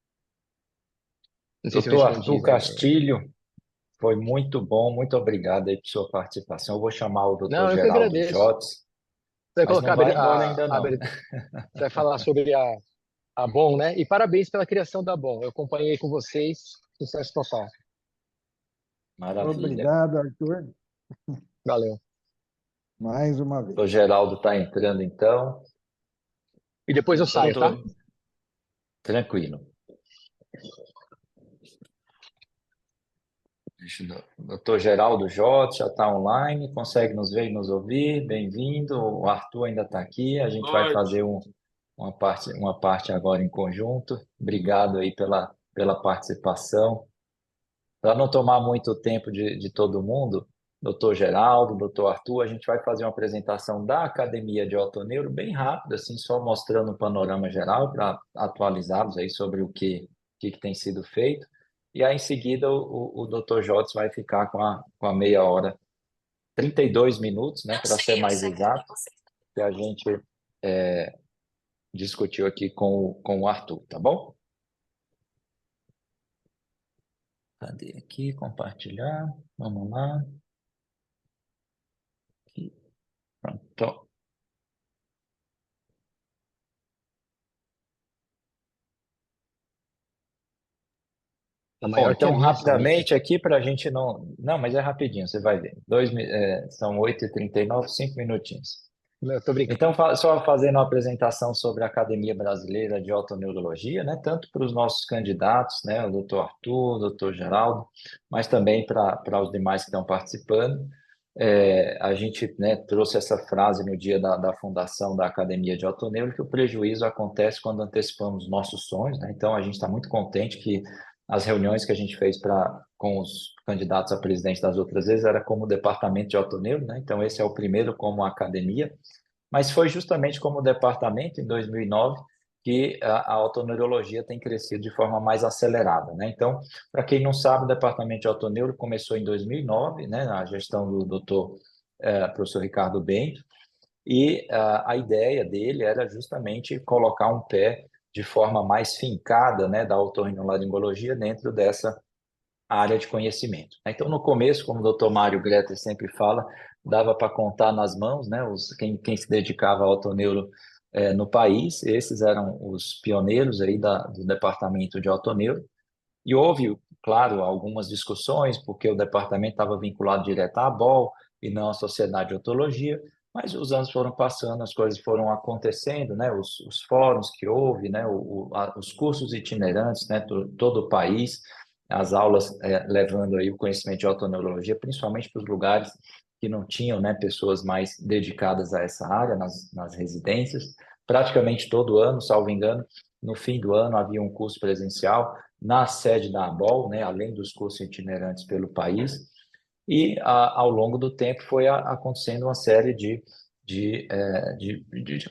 Não sei se eu Doutor Arthur respondi, né? Castilho, foi muito bom, muito obrigado aí por sua participação. Eu vou chamar o doutor Não, eu que Geraldo agradeço. Jotes, Você vai mas não colocar vai embora ainda a não. você vai falar sobre a Bom, né? E parabéns pela criação da Bom. Eu acompanhei com vocês. Sucesso total. Maravilha. obrigado, Arthur, Valeu. mais uma O doutor vez. Geraldo está entrando então. E depois eu saio, tá? Doutor, tranquilo. Doutor Geraldo Jotes já está online, consegue nos ver e nos ouvir. Bem-vindo. O Arthur ainda está aqui. A gente vai fazer uma parte agora em conjunto. Obrigado aí pela participação. Para não tomar muito tempo de todo mundo, doutor Geraldo, doutor Arthur, a gente vai fazer uma apresentação da Academia de Otoneuro bem rápida, assim, só mostrando um panorama geral para atualizá-los aí sobre o que tem sido feito. E aí, em seguida, o doutor Jotes vai ficar com a meia hora, 32 minutos, né, para ser mais exato, que a gente discutiu aqui com o Arthur, tá bom? Cadê aqui? Compartilhar. Vamos lá. Aqui. Pronto. A Bom, maior que a então, minha família. rapidamente aqui, para a gente não... Não, mas é rapidinho, você vai ver. São 8h39, 5 minutinhos. Não, eu tô brincando. Então, só fazendo uma apresentação sobre a Academia Brasileira de Otoneurologia, né, tanto para os nossos candidatos, né, o doutor Arthur, o doutor Geraldo, mas também para os demais que estão participando. A gente, né, trouxe essa frase no dia da fundação da Academia de Otoneuro, que o prejuízo acontece quando antecipamos nossos sonhos, né? Então, a gente está muito contente que as reuniões que a gente fez com os candidatos a presidente das outras vezes era como departamento de Otoneuro, né? Então, esse é o primeiro como academia, mas foi justamente como departamento, em 2009, que a otoneurologia tem crescido de forma mais acelerada, né? Então, para quem não sabe, o departamento de otoneuro começou em 2009, né, na gestão do doutor professor Ricardo Bento, e a ideia dele era justamente colocar um pé de forma mais fincada, né, da otorrinolaringologia dentro dessa área de conhecimento. Então, no começo, como o doutor Mário Greter sempre fala, dava para contar nas mãos, né, quem se dedicava ao otoneuro no país. Esses eram os pioneiros aí do departamento de otoneuro. E houve, claro, algumas discussões, porque o departamento estava vinculado direto à ABOL e não à Sociedade de Otologia, mas os anos foram passando, as coisas foram acontecendo, né? Os fóruns que houve, né? Os cursos itinerantes, né? Todo o país, as aulas levando aí o conhecimento de otoneurologia, principalmente para os lugares que não tinham, né? Pessoas mais dedicadas a essa área, nas residências. Praticamente todo ano, salvo engano, no fim do ano havia um curso presencial na sede da ABOL, né, além dos cursos itinerantes pelo país, e ao longo do tempo foi acontecendo uma série de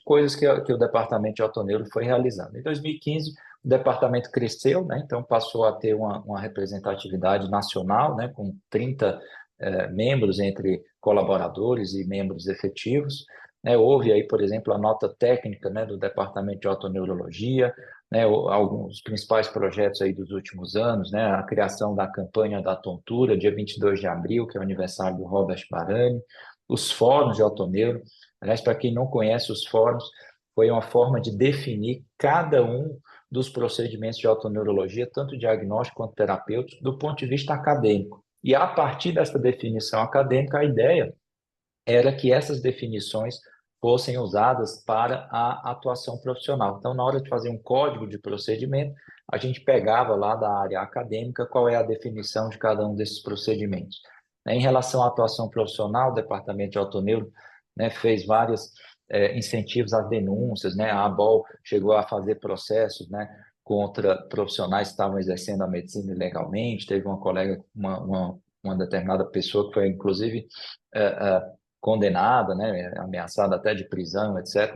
coisas que o departamento de otoneuro foi realizando. Em 2015, o departamento cresceu, né, então passou a ter uma representatividade nacional, né, com 30 membros entre colaboradores e membros efetivos. Né, houve aí, por exemplo, a nota técnica, né, do departamento de otoneurologia, né, alguns principais projetos aí dos últimos anos, né, a criação da campanha da tontura, dia 22 de abril, que é o aniversário do Robert Barani, os fóruns de otoneuro. Aliás, para quem não conhece os fóruns, foi uma forma de definir cada um dos procedimentos de otoneurologia, tanto diagnóstico quanto terapêutico, do ponto de vista acadêmico. E a partir dessa definição acadêmica, a ideia era que essas definições fossem usadas para a atuação profissional. Então, na hora de fazer um código de procedimento, a gente pegava lá da área acadêmica qual é a definição de cada um desses procedimentos. Em relação à atuação profissional, o Departamento de Otoneuro, né, fez vários incentivos às denúncias, né? A ABOL chegou a fazer processos, né, contra profissionais que estavam exercendo a medicina ilegalmente. Teve uma colega, uma determinada pessoa que foi, inclusive, condenada, né, ameaçada até de prisão, etc.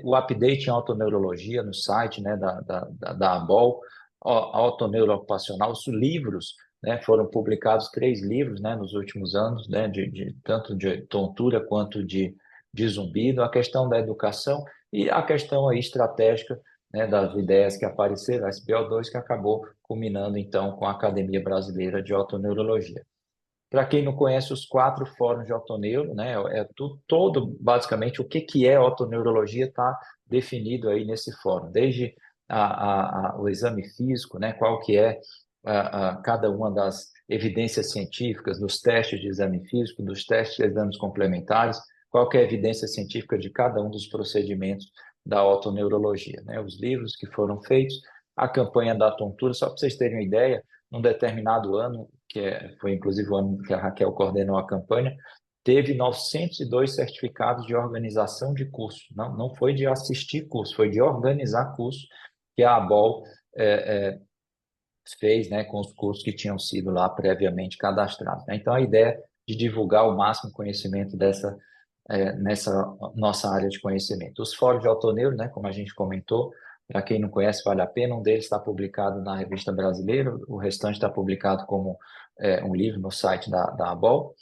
O update em autoneurologia no site, né, da ABOL, a autoneuro ocupacional, os livros, né, foram publicados 3 livros, né, nos últimos anos, né, tanto de tontura quanto de zumbido, a questão da educação e a questão aí estratégica, né, das ideias que apareceram, a SBO2, que acabou culminando então com a Academia Brasileira de Otoneurologia. Para quem não conhece os 4 fóruns de otoneuro, né, todo basicamente o que é otoneurologia está definido aí nesse fórum, desde o exame físico, né, qual que é cada uma das evidências científicas, dos testes de exame físico, dos testes de exames complementares, qual que é a evidência científica de cada um dos procedimentos da otoneurologia, né, os livros que foram feitos, a campanha da tontura, só para vocês terem uma ideia, num determinado ano, foi inclusive o ano que a Raquel coordenou a campanha, teve 902 certificados de organização de curso. Não foi de assistir curso, foi de organizar curso que a ABOL fez, né, com os cursos que tinham sido lá previamente cadastrados. Né? Então, a ideia é de divulgar o máximo conhecimento nessa nossa área de conhecimento. Os fóruns de otoneuro, né, como a gente comentou, para quem não conhece, vale a pena. Um deles está publicado na Revista Brasileira, o restante está publicado como um livro no site da ABOL.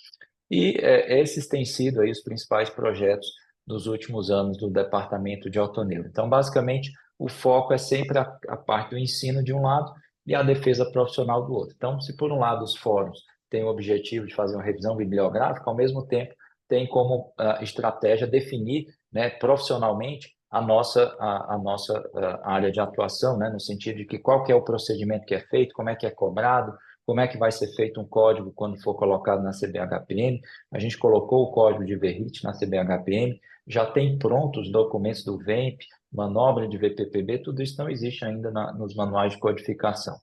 E esses têm sido aí os principais projetos dos últimos anos do Departamento de Otoneuro. Então, basicamente, o foco é sempre a parte do ensino de um lado e a defesa profissional do outro. Então, se por um lado os fóruns têm o objetivo de fazer uma revisão bibliográfica, ao mesmo tempo tem como estratégia definir, né, profissionalmente a nossa área de atuação, né, no sentido de que qual que é o procedimento que é feito, como é que é cobrado, como é que vai ser feito um código quando for colocado na CBHPM. A gente colocou o código de VRIT na CBHPM, já tem prontos os documentos do VEMP, manobra de VPPB, tudo isso não existe ainda nos manuais de codificação.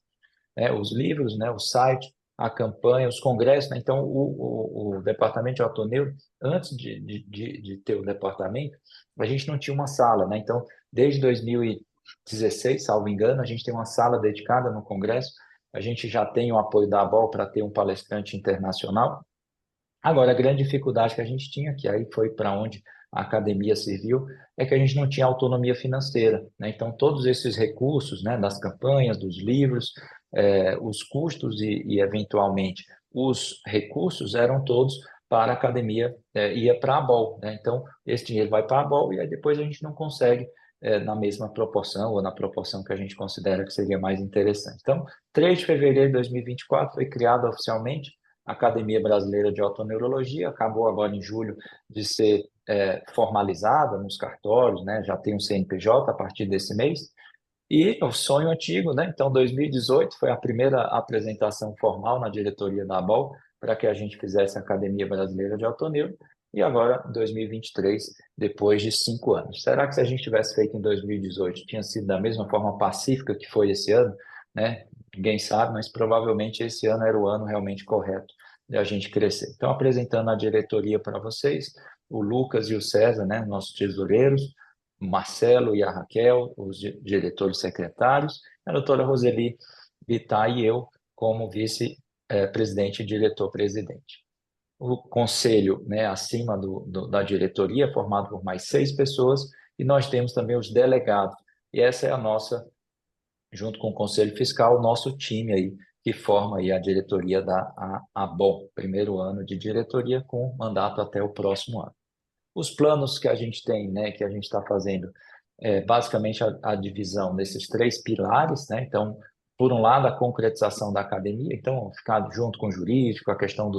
Os livros, né, o site, a campanha, os congressos, né? Então, o departamento de autoneuro, antes de ter o departamento, a gente não tinha uma sala, né? Então, desde 2016, salvo engano, a gente tem uma sala dedicada no congresso, a gente já tem o apoio da ABOL para ter um palestrante internacional. Agora, a grande dificuldade que a gente tinha, que aí foi para onde a academia serviu, é que a gente não tinha autonomia financeira, né? Então, todos esses recursos, né, das campanhas, dos livros, os custos e, eventualmente, os recursos eram todos para a academia, ia para a ABOL, né? Então, esse dinheiro vai para a ABOL e aí depois a gente não consegue, na mesma proporção ou na proporção que a gente considera que seria mais interessante. Então, 3 de fevereiro de 2024 foi criada oficialmente a Academia Brasileira de Otoneurologia, acabou agora em julho de ser formalizada nos cartórios, né? Já tem um CNPJ a partir desse mês, e o sonho antigo, né? Então, 2018 foi a primeira apresentação formal na diretoria da ABOL para que a gente fizesse a Academia Brasileira de Otoneuro, e agora, 2023, depois de 5 anos. Será que se a gente tivesse feito em 2018, tinha sido da mesma forma pacífica que foi esse ano, né? Ninguém sabe, mas provavelmente esse ano era o ano realmente correto de a gente crescer. Então, apresentando a diretoria para vocês, o Lucas e o César, né? Nossos tesoureiros, o Marcelo e a Raquel, os diretores secretários, a doutora Roseli Bittar e eu, como vice-presidente e diretor-presidente. O conselho, né, acima da diretoria, formado por mais 6 pessoas, e nós temos também os delegados. E essa é a nossa, junto com o conselho fiscal, o nosso time aí, que forma aí a diretoria da ABOL, primeiro ano de diretoria, com mandato até o próximo ano. Os planos que a gente tem, né, que a gente está fazendo, basicamente a divisão desses 3 pilares, né? Então, por um lado, a concretização da academia, então, ficar junto com o jurídico, a questão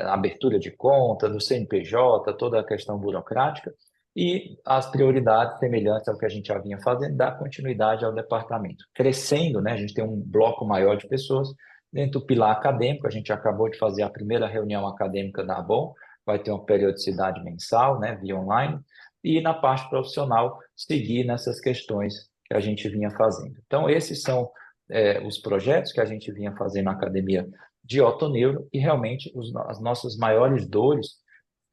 abertura de conta, do CNPJ, toda a questão burocrática, e as prioridades semelhantes ao que a gente já vinha fazendo, dar continuidade ao departamento. Crescendo, né? A gente tem um bloco maior de pessoas. Dentro do pilar acadêmico, a gente acabou de fazer a primeira reunião acadêmica da ABOL, vai ter uma periodicidade mensal, né, via online, e na parte profissional, seguir nessas questões que a gente vinha fazendo. Então, esses são os projetos que a gente vinha fazendo na academia de otoneuro, e realmente as nossas maiores dores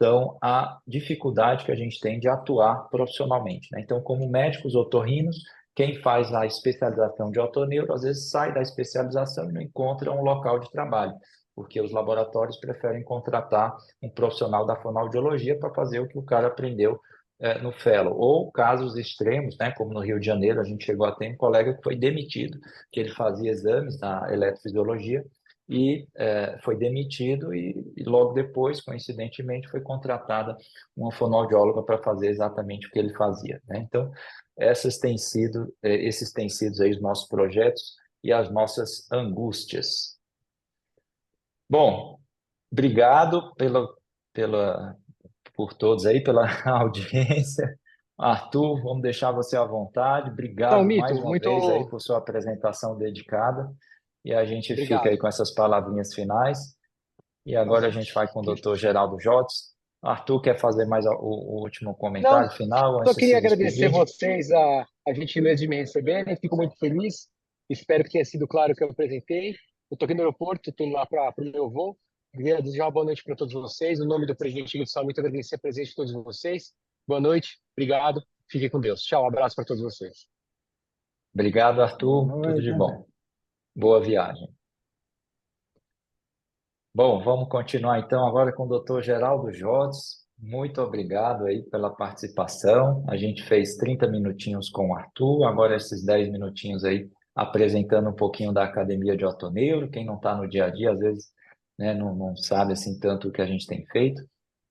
são a dificuldade que a gente tem de atuar profissionalmente, né? Então, como médicos otorrinos, quem faz a especialização de otoneuro, às vezes sai da especialização e não encontra um local de trabalho, porque os laboratórios preferem contratar um profissional da fonoaudiologia para fazer o que o cara aprendeu no fellow. Ou casos extremos, né, como no Rio de Janeiro, a gente chegou a ter um colega que foi demitido, que ele fazia exames na eletrofisiologia, e foi demitido e logo depois, coincidentemente, foi contratada uma fonoaudióloga para fazer exatamente o que ele fazia, né? Então, esses têm sido aí os nossos projetos e as nossas angústias. Bom, obrigado por todos aí, pela audiência. Arthur, vamos deixar você à vontade. Então, Obrigado mais Mito, uma vez aí muito por sua apresentação dedicada. E a gente fica aí obrigado. com essas palavrinhas finais. E Tá agora a bom. gente vai com o Dr. Geraldo Jotes. Arthur, quer fazer mais o último Não, comentário final só antes de queria se agradecer despedir? vocês a gentileza de me receberem. Fico muito feliz. Espero que tenha sido claro o que eu apresentei. Eu estou aqui no aeroporto, estou lá para o meu voo. Queria desejar uma boa noite para todos vocês. No nome do presidente Gilson, muito agradecer a presença de todos vocês. Boa noite, obrigado. Fiquem com Deus. Tchau, um abraço para todos vocês. Obrigado, Boa Arthur. Tudo de noite. bom. Boa viagem. Bom, vamos continuar então agora com o Dr. Geraldo Jotes. Muito obrigado aí pela participação. A gente fez 30 minutinhos com o Arthur, agora esses 10 minutinhos aí apresentando um pouquinho da Academia de Otoneuro. Quem não está no dia a dia, às vezes, né, não sabe assim tanto o que a gente tem feito.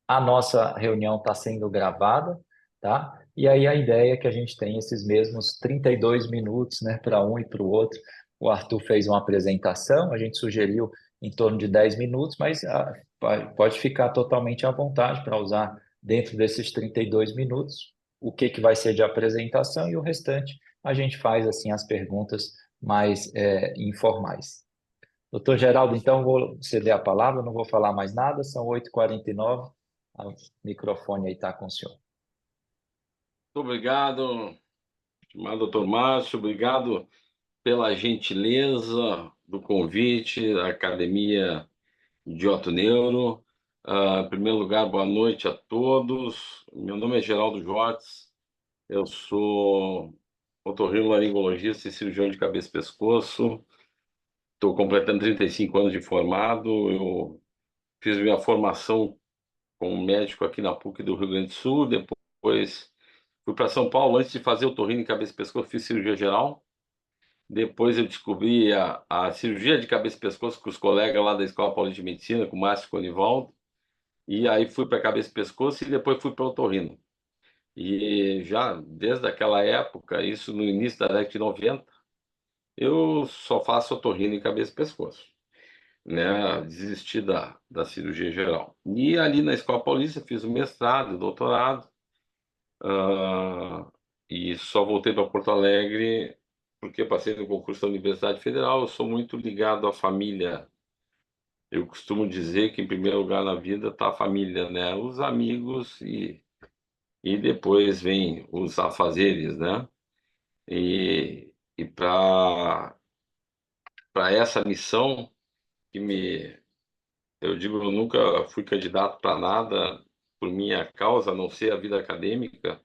A nossa reunião está sendo gravada, tá? E aí a ideia é que a gente tenha esses mesmos 32 minutos, né, para um e para o outro. O Arthur fez uma apresentação, a gente sugeriu em torno de 10 minutos, mas pode ficar totalmente à vontade para usar dentro desses 32 minutos. o que vai ser de apresentação e o restante a gente faz assim as perguntas mais informais. Doutor Geraldo, então vou ceder a palavra, não vou falar mais nada, são 8h49, o microfone aí está com o senhor. Muito obrigado, estimado doutor Márcio, obrigado pela gentileza do convite da Academia de Otoneuro. Em primeiro lugar, boa noite a todos. Meu nome é Geraldo Jortes, eu sou otorrinolaringologista e cirurgião de cabeça e pescoço. Estou completando 35 anos de formado. Eu fiz minha formação como médico aqui na PUC do Rio Grande do Sul, depois fui para São Paulo. Antes de fazer otorrino em cabeça e pescoço, fiz cirurgia geral. Depois eu descobri a cirurgia de cabeça e pescoço com os colegas lá da Escola Paulista de Medicina, com o Márcio e com o Nivaldo. E aí fui para cabeça e pescoço e depois fui para otorrino. E já desde aquela época, isso no início da década de 90, eu só faço otorrino em cabeça e pescoço, né? Desisti da cirurgia geral. E ali na Escola Paulista fiz o mestrado, o doutorado, e só voltei para Porto Alegre porque passei no concurso da Universidade Federal. Eu sou muito ligado à família. Eu costumo dizer que em primeiro lugar na vida está a família, né? Os amigos e depois vem os afazeres, né? E para essa missão que eu digo, eu nunca fui candidato para nada por minha causa, a não ser a vida acadêmica,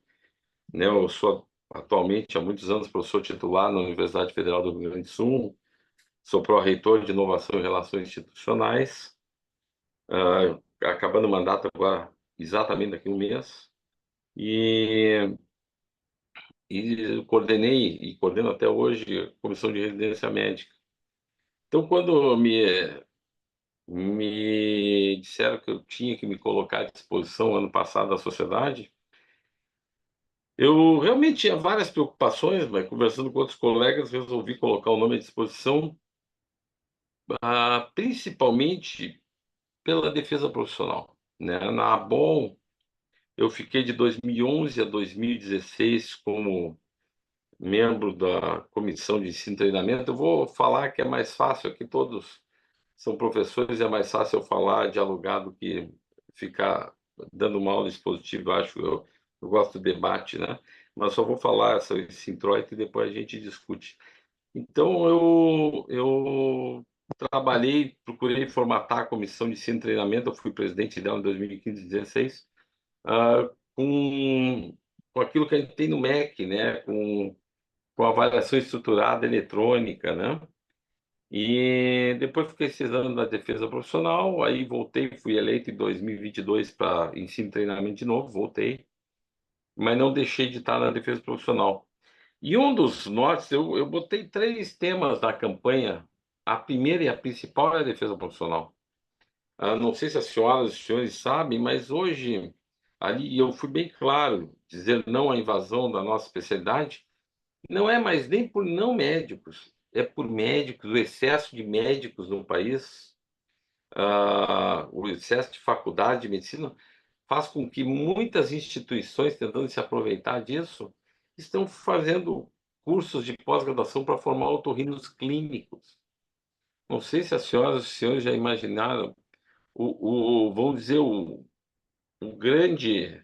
né? Eu sou atualmente há muitos anos professor titular na Universidade Federal do Rio Grande do Sul, sou pró-reitor de inovação e relações institucionais, acabando o mandato agora exatamente daqui a um mês, e coordenei e coordeno até hoje a comissão de residência médica. Então, quando me disseram que eu tinha que me colocar à disposição ano passado da sociedade, eu realmente tinha várias preocupações, mas conversando com outros colegas, resolvi colocar o nome à disposição, principalmente pela defesa profissional, né? Na ABOM, eu fiquei de 2011 a 2016 como membro da comissão de ensino e treinamento. Eu vou falar que é mais fácil, aqui todos são professores, é mais fácil eu falar, dialogar, do que ficar dando uma aula expositiva. Eu gosto de debate, né? Mas só vou falar esse introito e depois a gente discute. Então, eu trabalhei, procurei formatar a comissão de ensino e treinamento. Eu fui presidente dela em 2015 e 2016, com aquilo que a gente tem no MEC, né? Com avaliação estruturada eletrônica, né? E depois fiquei 6 anos na defesa profissional, aí voltei, fui eleito em 2022 para ensino e treinamento de novo, voltei, mas não deixei de estar na defesa profissional. E um dos nortes, eu botei 3 temas na campanha. A primeira e a principal é a defesa profissional. Não sei se as senhoras e os senhores sabem, mas hoje, ali eu fui bem claro, dizer não à invasão da nossa especialidade, não é mais nem por não médicos, é por médicos, o excesso de médicos no país, o excesso de faculdade de medicina faz com que muitas instituições, tentando se aproveitar disso, estão fazendo cursos de pós-graduação para formar otorrinos clínicos. Não sei se as senhoras e os senhores já imaginaram vamos dizer, o grande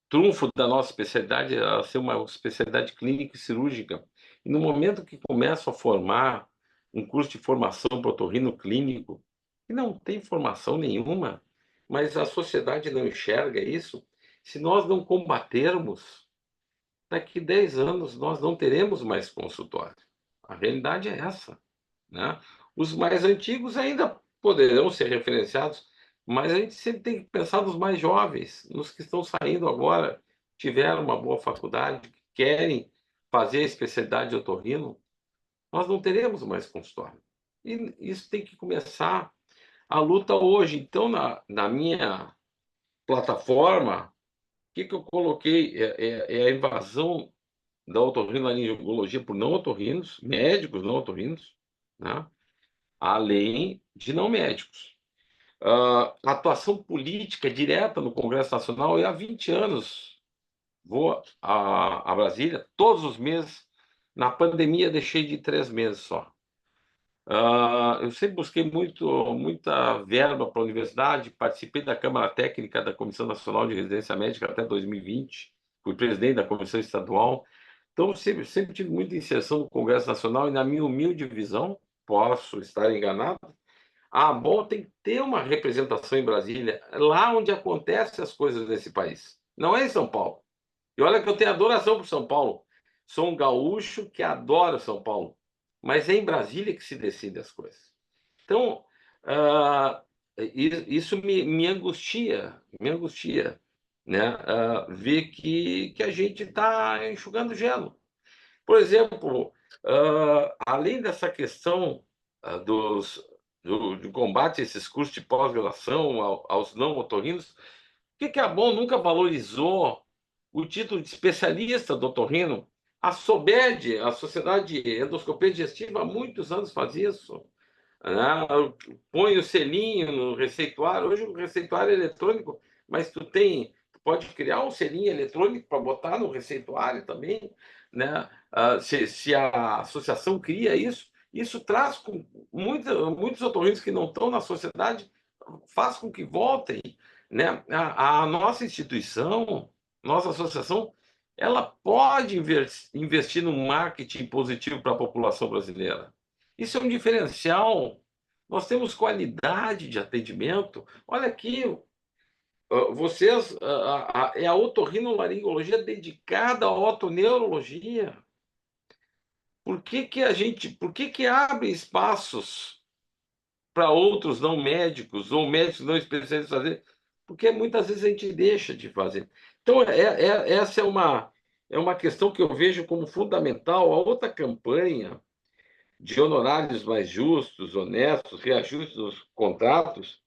trunfo da nossa especialidade é ser uma especialidade clínica e cirúrgica. E no momento que começam a formar um curso de formação para otorrino clínico, que não tem formação nenhuma, mas a sociedade não enxerga isso, se nós não combatermos, daqui 10 anos nós não teremos mais consultório. A realidade é essa, né? Os mais antigos ainda poderão ser referenciados, mas a gente sempre tem que pensar nos mais jovens, nos que estão saindo agora, tiveram uma boa faculdade, querem fazer a especialidade de otorrino. Nós não teremos mais consultório. E isso tem que começar a luta hoje. Então, na minha plataforma, o que eu coloquei é a invasão da otorrinolaringologia por não otorrinos, médicos não otorrinos, né? Além de não médicos. A atuação política direta no Congresso Nacional é há 20 anos. vou a Brasília todos os meses. Na pandemia, deixei de ir 3 meses só. Eu sempre busquei muita verba para a universidade, participei da Câmara Técnica da Comissão Nacional de Residência Médica até 2020, fui presidente da Comissão Estadual, então sempre tive muita inserção no Congresso Nacional e, na minha humilde visão, posso estar enganado, a ABOL tem que ter uma representação em Brasília, lá onde acontecem as coisas nesse país, não é em São Paulo. E olha que eu tenho adoração por São Paulo, sou um gaúcho que adora São Paulo, mas é em Brasília que se decidem as coisas. Então, ah, isso me angustia, né? Ver que a gente está enxugando gelo. Por exemplo, além dessa questão do combate a esses cursos de pós-graduação aos não otorrinos, por que a ABOM nunca valorizou o título de especialista do otorrino? A SOBED, a Sociedade de Endoscopia Digestiva, há muitos anos faz isso, né? Põe o selinho no receituário. Hoje o receituário é eletrônico, mas tu pode criar um selinho eletrônico para botar no receituário também, né? Se a associação cria isso traz com muitos otorrinos que não estão na sociedade, faz com que voltem, né? A nossa instituição, nossa associação, ela pode investir no marketing positivo para a população brasileira. Isso é um diferencial. Nós temos qualidade de atendimento. Olha aqui, vocês, é a otorrinolaringologia dedicada à otoneurologia. Por que abre espaços para outros não médicos ou médicos não especialistas fazer? Porque muitas vezes a gente deixa de fazer. Então, essa é uma questão que eu vejo como fundamental. A outra campanha de honorários mais justos, honestos, reajustes dos contratos,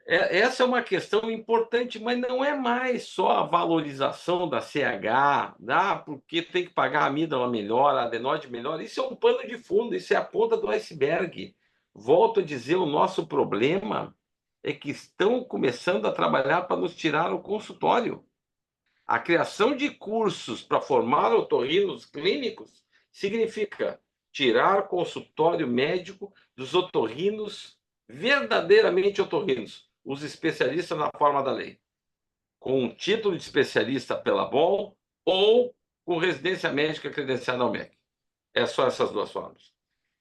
essa é uma questão importante, mas não é mais só a valorização da CH, porque tem que pagar a amígdala melhor, a adenoide melhor. Isso é um pano de fundo, isso é a ponta do iceberg. Volto a dizer, o nosso problema é que estão começando a trabalhar para nos tirar o consultório. A criação de cursos para formar otorrinos clínicos significa tirar consultório médico dos otorrinos verdadeiramente otorrinos, os especialistas na forma da lei, com um título de especialista pela BOM ou com residência médica credenciada ao MEC. É só essas duas formas.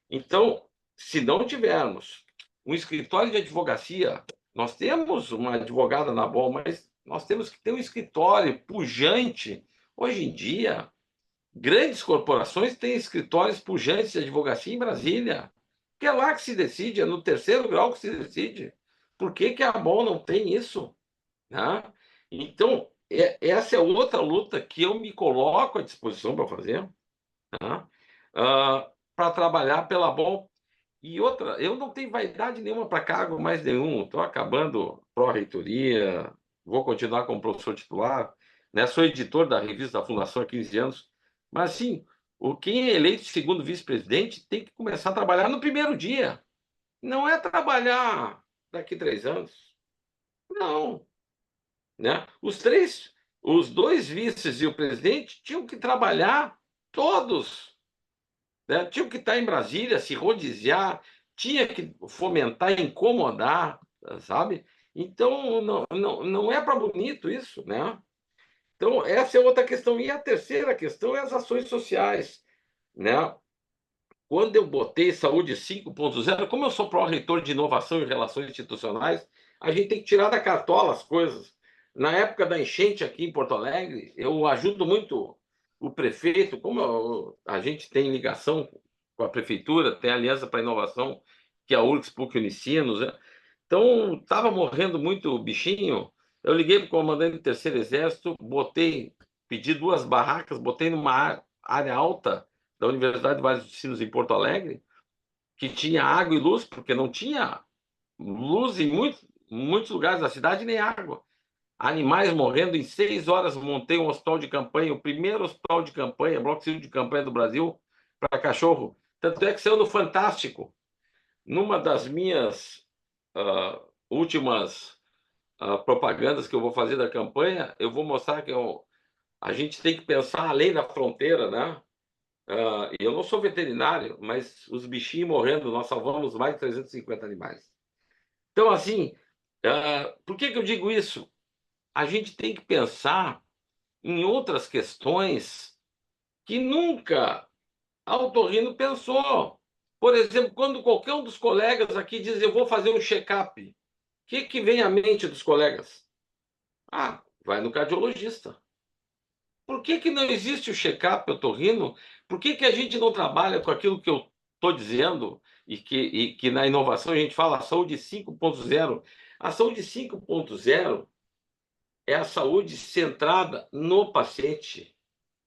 Então, se não tivermos um escritório de advocacia, nós temos uma advogada na BOM, mas nós temos que ter um escritório pujante. Hoje em dia, grandes corporações têm escritórios pujantes de advocacia em Brasília, que é lá que se decide, é no terceiro grau que se decide. Por que a BOM não tem isso? Né? Então, essa é outra luta que eu me coloco à disposição para fazer, né? Para trabalhar pela BOM. E outra, eu não tenho vaidade nenhuma para cargo mais nenhum. Estou acabando pró-reitoria, vou continuar como professor titular, né? Sou editor da revista da Fundação há 15 anos. Mas, sim, quem é eleito segundo vice-presidente tem que começar a trabalhar no primeiro dia. Não é trabalhar daqui 3 anos. Não. Né? Os dois vices e o presidente tinham que trabalhar todos, né? Tinha que estar em Brasília, se rodiziar, tinha que fomentar, incomodar, sabe? Então, não é para bonito isso, né? Então, essa é outra questão. E a terceira questão é as ações sociais, né? Quando eu botei Saúde 5.0, como eu sou pró-reitor de inovação e relações institucionais, a gente tem que tirar da cartola as coisas. Na época da enchente aqui em Porto Alegre, eu ajudo muito o prefeito, como a gente tem ligação com a prefeitura, tem Aliança para a Inovação, que é a URGS, PUC Unicinos, né? Então, estava morrendo muito bichinho, eu liguei para o comandante do Terceiro Exército, pedi 2 barracas, botei numa área alta da Universidade de Vale dos Sinos, em Porto Alegre, que tinha água e luz, porque não tinha luz em muitos lugares da cidade, nem água. Animais morrendo. Em 6 horas montei um hospital de campanha, o primeiro hospital de campanha, bloco civil de campanha do Brasil, para cachorro. Tanto é que saiu no Fantástico. Numa das minhas últimas propagandas que eu vou fazer da campanha, eu vou mostrar que a gente tem que pensar além da fronteira, né? Eu não sou veterinário, mas os bichinhos morrendo, nós salvamos mais de 350 animais. Então, assim, por que que eu digo isso? A gente tem que pensar em outras questões que nunca a otorrino pensou. Por exemplo, quando qualquer um dos colegas aqui diz eu vou fazer um check-up, o que vem à mente dos colegas? Vai no cardiologista. Por que não existe o check-up otorrino? Por que a gente não trabalha com aquilo que eu estou dizendo e que na inovação a gente fala saúde 5.0? A saúde 5.0 é a saúde centrada no paciente.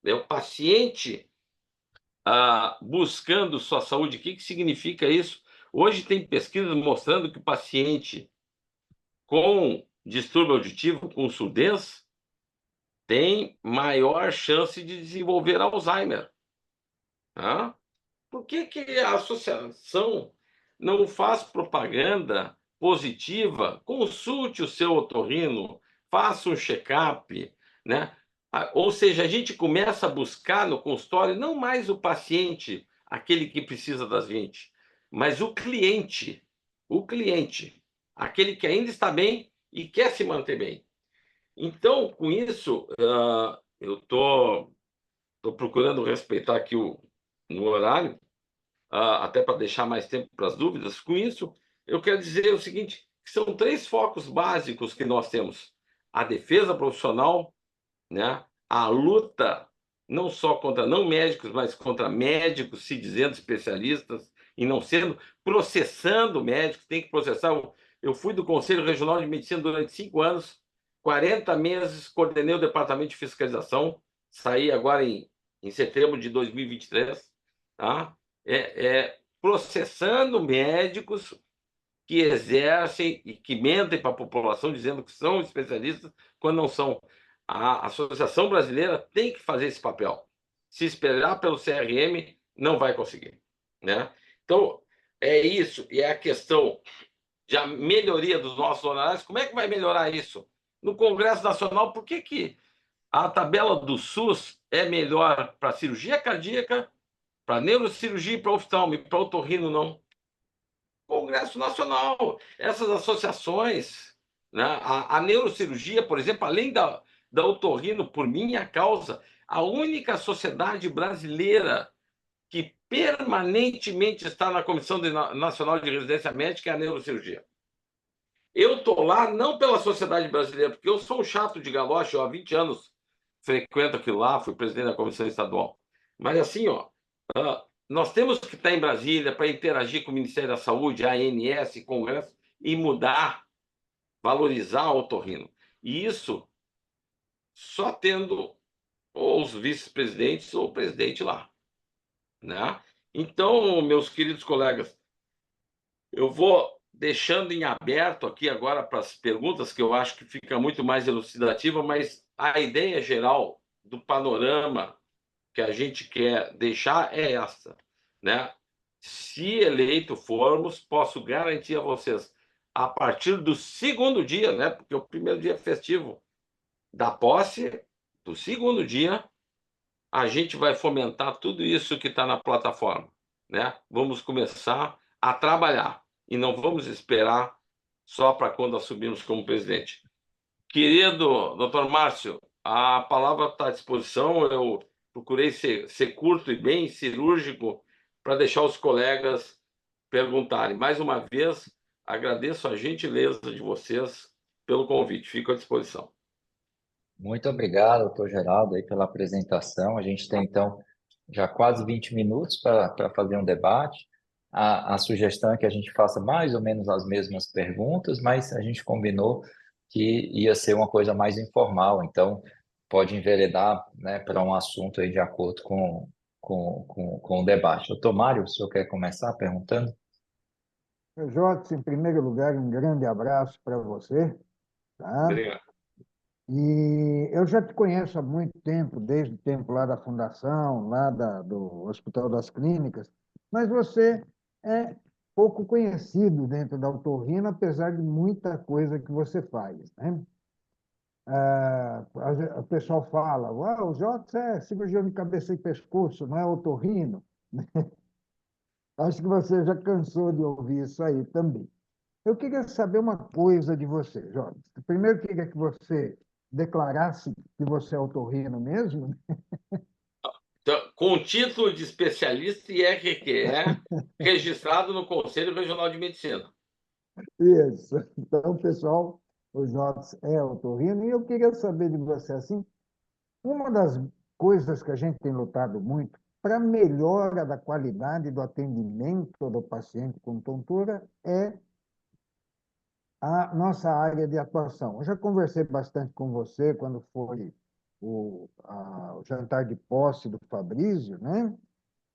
É o paciente buscando sua saúde. O que significa isso? Hoje tem pesquisas mostrando que o paciente com distúrbio auditivo, com surdez, tem maior chance de desenvolver Alzheimer. Tá? Por que a associação não faz propaganda positiva? Consulte o seu otorrino, faça um check-up, né? Ou seja, a gente começa a buscar no consultório não mais o paciente, aquele que precisa da gente, mas o cliente, aquele que ainda está bem e quer se manter bem. Então, com isso, eu estou procurando respeitar aqui no horário, até para deixar mais tempo para as dúvidas. Com isso, eu quero dizer o seguinte, que são 3 focos básicos que nós temos. A defesa profissional, né? A luta não só contra não médicos, mas contra médicos se dizendo especialistas e não sendo, processando médicos, tem que processar. Eu fui do Conselho Regional de Medicina durante 5 anos, 40 meses, coordenei o departamento de fiscalização, saí agora em setembro de 2023, tá? Processando médicos que exercem e que mentem para a população dizendo que são especialistas quando não são. A Associação Brasileira tem que fazer esse papel. Se esperar pelo CRM, não vai conseguir, né? Então, é isso, e é a questão de melhoria dos nossos honorários. Como é que vai melhorar isso? No Congresso Nacional, por que a tabela do SUS é melhor para cirurgia cardíaca, para neurocirurgia e para oftalmo, e para otorrino não? Congresso Nacional, essas associações, né? A neurocirurgia, por exemplo, além da otorrino, por minha causa, a única sociedade brasileira que permanentemente está na Comissão Nacional de Residência Médica é a neurocirurgia. Eu estou lá não pela Sociedade Brasileira, porque eu sou um chato de galoche, eu há 20 anos frequento aquilo lá, fui presidente da Comissão Estadual. Mas assim, nós temos que estar em Brasília para interagir com o Ministério da Saúde, a ANS, Congresso, e mudar, valorizar o otorrino. E isso só tendo ou os vice-presidentes ou o presidente lá, né? Então, meus queridos colegas, eu vou deixando em aberto aqui agora para as perguntas, que eu acho que fica muito mais elucidativa, mas a ideia geral do panorama que a gente quer deixar é essa, né? Se eleito formos, posso garantir a vocês, a partir do segundo dia, né? Porque o primeiro dia é festivo da posse, do segundo dia, a gente vai fomentar tudo isso que está na plataforma, né? Vamos começar a trabalhar e não vamos esperar só para quando assumimos como presidente. Querido doutor Márcio, a palavra está à disposição. Eu procurei ser curto e bem cirúrgico para deixar os colegas perguntarem. Mais uma vez, agradeço a gentileza de vocês pelo convite. Fico à disposição. Muito obrigado, doutor Geraldo, aí, pela apresentação. A gente tem, então, já quase 20 minutos para fazer um debate. A sugestão é que a gente faça mais ou menos as mesmas perguntas, mas a gente combinou que ia ser uma coisa mais informal, então pode enveredar, né, para um assunto aí de acordo com o debate. Doutor Mário, o senhor quer começar perguntando? Jota, em primeiro lugar, um grande abraço para você, tá? Obrigado. E eu já te conheço há muito tempo, desde o tempo lá da Fundação, do Hospital das Clínicas, mas você é pouco conhecido dentro da otorrino, apesar de muita coisa que você faz, né? O pessoal fala, o Jotes é cirurgião de cabeça e pescoço, não é otorrino. Acho que você já cansou de ouvir isso aí também. Eu queria saber uma coisa de você, Jorge. Primeiro, eu queria que você declarasse que você é otorrino mesmo. Então, com título de especialista e RQE, registrado no Conselho Regional de Medicina. Isso. Então, pessoal, o Jorge é otorrino. E eu queria saber de você, assim, uma das coisas que a gente tem lutado muito para melhora da qualidade do atendimento do paciente com tontura é a nossa área de atuação. Eu já conversei bastante com você quando foi o jantar de posse do Fabrício, né?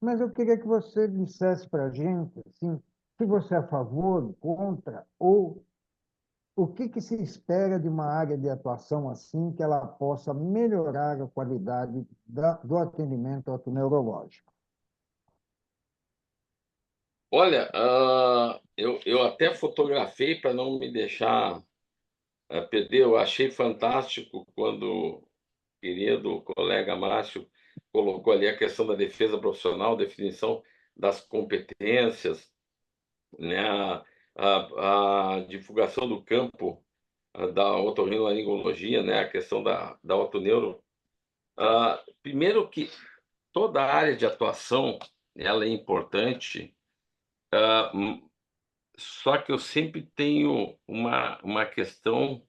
Mas eu queria que você dissesse para a gente, assim, se você é a favor, contra, ou o que que se espera de uma área de atuação assim que ela possa melhorar a qualidade do atendimento otoneurológico. Olha, eu até fotografei para não me deixar perder. Eu achei fantástico quando o querido colega Márcio colocou ali a questão da defesa profissional, definição das competências, né, a divulgação do campo da otorrinolaringologia, né, a questão da otoneuro. Primeiro que toda a área de atuação ela é importante, só que eu sempre tenho uma questão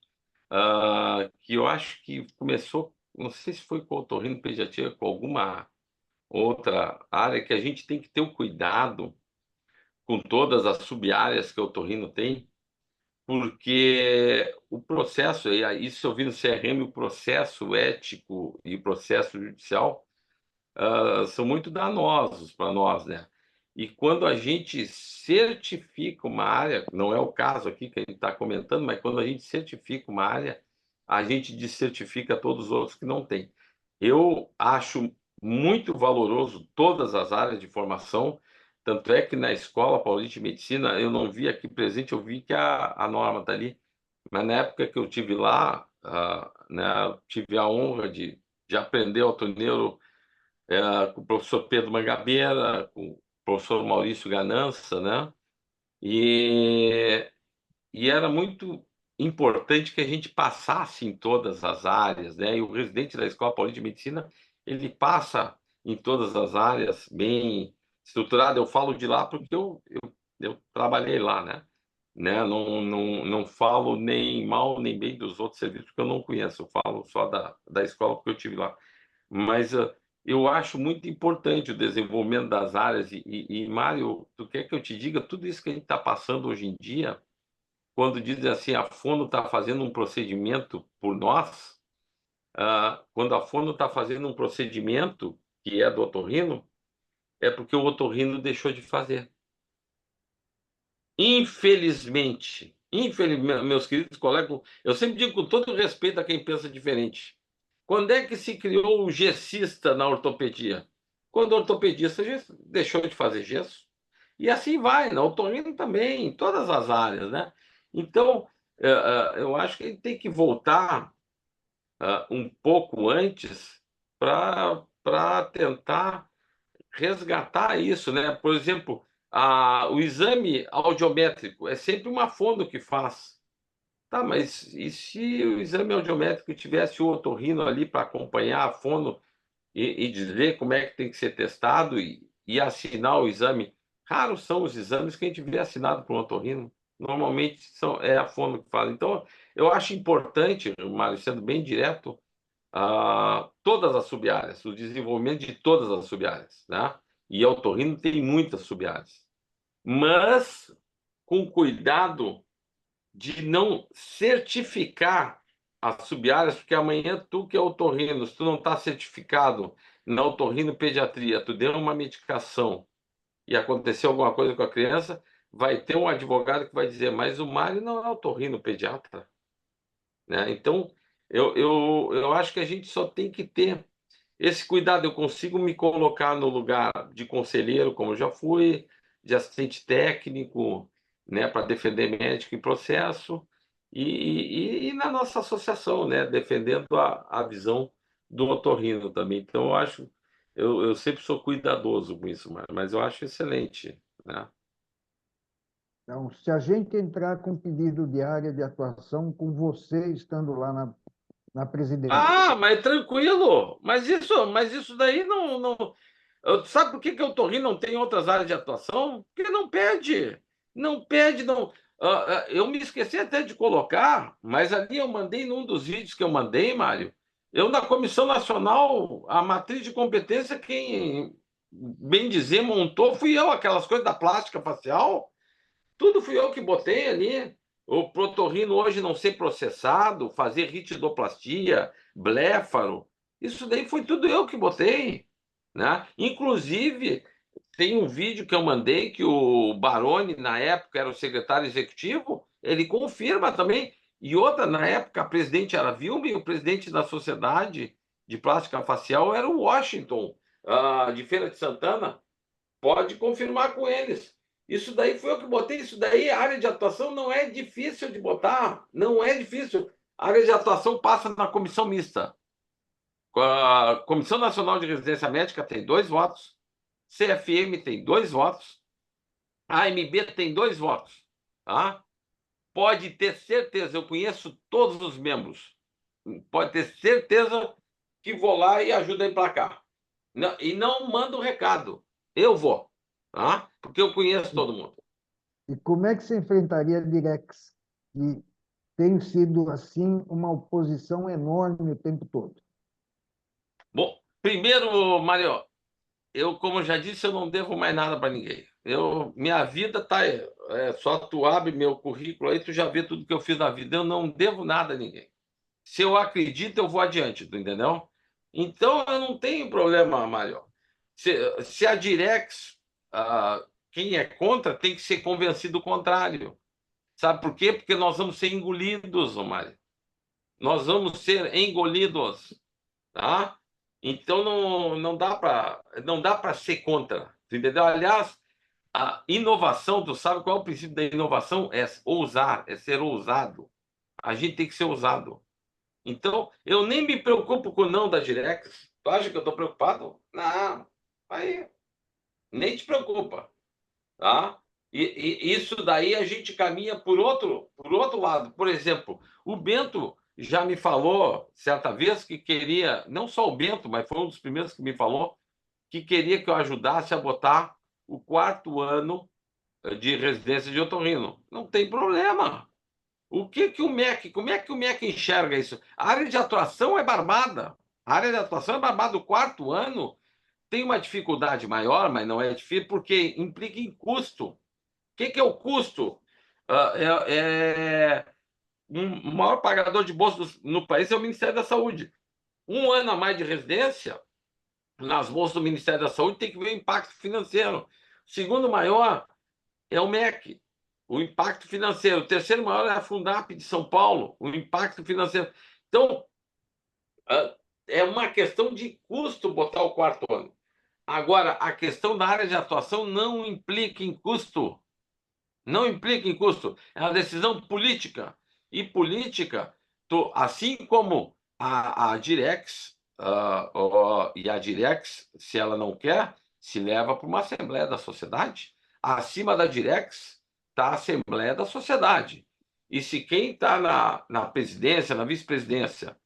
que eu acho que começou, não sei se foi com otorrinopediatria, com alguma outra área, que a gente tem que ter o cuidado com todas as sub-áreas que o otorrino tem, porque o processo, e isso eu vi no CRM, o processo ético e o processo judicial são muito danosos para nós, né? E quando a gente certifica uma área, não é o caso aqui que a gente está comentando, mas quando a gente certifica uma área, a gente descertifica todos os outros que não têm. Eu acho muito valoroso todas as áreas de formação, tanto é que na Escola Paulista de Medicina, eu não vi aqui presente, eu vi que a norma está ali, mas na época que eu tive lá, né, tive a honra de aprender autoneuro com o professor Pedro Mangabeira, com o professor Maurício Ganança, né? E, e era muito importante que a gente passasse em todas as áreas, né? E o residente da Escola Paulista de Medicina, ele passa em todas as áreas bem estruturado. Eu falo de lá porque eu trabalhei lá, né? Não falo nem mal nem bem dos outros serviços, porque eu não conheço. Eu falo só da escola porque eu tive lá. Mas eu acho muito importante o desenvolvimento das áreas. Mário, tu quer que eu te diga tudo isso que a gente está passando hoje em dia, quando dizem assim, a Fono está fazendo um procedimento por nós, quando a Fono está fazendo um procedimento que é do otorrino, é porque o otorrino deixou de fazer. Infelizmente, meus queridos colegas, eu sempre digo com todo respeito a quem pensa diferente. Quando é que se criou o gessista na ortopedia? Quando o ortopedista deixou de fazer gesso. E assim vai, na otorrino também, em todas as áreas, né? Então, eu acho que a gente tem que voltar um pouco antes para tentar resgatar isso, né? Por exemplo, o exame audiométrico é sempre uma fono que faz. Tá, mas e se o exame audiométrico tivesse o otorrino ali para acompanhar a fono e dizer como é que tem que ser testado e assinar o exame? Raros são os exames que a gente vê assinado por um otorrino. Normalmente é a fono que faz. Então, eu acho importante, Mário, sendo bem direto, todas as sub-áreas, o desenvolvimento de todas as sub-áreas, né? E a otorrino tem muitas sub-áreas. Mas com cuidado de não certificar as sub-áreas, porque amanhã tu que é otorrino, se tu não está certificado na otorrinopediatria, tu deu uma medicação e aconteceu alguma coisa com a criança, vai ter um advogado que vai dizer, mas o Mário não é otorrinopediatra, né? Então, eu acho que a gente só tem que ter esse cuidado. Eu consigo me colocar no lugar de conselheiro, como eu já fui, de assistente técnico, né, para defender médico em processo, e na nossa associação, né, defendendo a visão do otorrino também. Então, eu sempre sou cuidadoso com isso, mas eu acho excelente, né? Então, se a gente entrar com pedido de área de atuação, com você estando lá na presidência. Ah, mas tranquilo. Mas isso daí não. Sabe por que o Torrinho não tem outras áreas de atuação? Porque não pede. Não pede, não. Eu me esqueci até de colocar, mas ali eu mandei num dos vídeos que eu mandei, Mário. Eu, na Comissão Nacional, a matriz de competência, quem, bem dizer, montou, fui eu, aquelas coisas da plástica facial. Tudo fui eu que botei ali. O protorrino hoje não ser processado, fazer ritidoplastia, bléfaro, isso daí foi tudo eu que botei, né? Inclusive, tem um vídeo que eu mandei que o Baroni, na época, era o secretário executivo, ele confirma também. E outra, na época, a presidente era a Vilma e o presidente da Sociedade de Plástica Facial era o Washington, de Feira de Santana. Pode confirmar com eles. Isso daí foi eu que botei. Isso daí, a área de atuação não é difícil de botar. Não é difícil. A área de atuação passa na comissão mista. A Comissão Nacional de Residência Médica tem 2 votos. CFM tem 2 votos. AMB tem 2 votos. Tá? Pode ter certeza, eu conheço todos os membros. Pode ter certeza que vou lá e ajudo a emplacar. E não mando um recado. Eu vou. Tá? Porque eu conheço todo mundo. E como é que você enfrentaria a Direx, que tem sido, assim, uma oposição enorme o tempo todo? Bom, primeiro, Mário, eu, como já disse, eu não devo mais nada para ninguém. Minha vida tá, só tu abre meu currículo aí, tu já vê tudo que eu fiz na vida. Eu não devo nada a ninguém. Se eu acredito, eu vou adiante, tu entendeu? Então, eu não tenho problema, Mário. Se a Direx, quem é contra, tem que ser convencido do contrário. Sabe por quê? Porque nós vamos ser engolidos, Mário. Nós vamos ser engolidos, tá? Então não dá para ser contra, entendeu? Aliás, a inovação, tu sabe qual é o princípio da inovação? É ousar, é ser ousado. A gente tem que ser ousado. Então, eu nem me preocupo com o não da Direx. Tu acha que eu estou preocupado? Não, aí nem te preocupa, tá? E isso daí a gente caminha por outro lado. Por exemplo, o Bento já me falou certa vez que queria, não só o Bento, mas foi um dos primeiros que me falou, que queria que eu ajudasse a botar o 4º ano de residência de otorrino. Não tem problema. Como é que o MEC enxerga isso? A área de atuação é barbada. A área de atuação é barbada. O 4º ano tem uma dificuldade maior, mas não é difícil, porque implica em custo. O que é o custo? O maior pagador de bolsas no país é o Ministério da Saúde. 1 ano a mais de residência nas bolsas do Ministério da Saúde tem que ver o impacto financeiro. O segundo maior é o MEC, o impacto financeiro. O terceiro maior é a Fundap de São Paulo, o impacto financeiro. Então, é uma questão de custo botar o 4º ano. Agora, a questão da área de atuação não implica em custo. Não implica em custo. É uma decisão política. E política, assim como a Direx, e a Direx, se ela não quer, se leva para uma Assembleia da Sociedade. Acima da Direx está a Assembleia da Sociedade. E se quem está na presidência, na vice-presidência,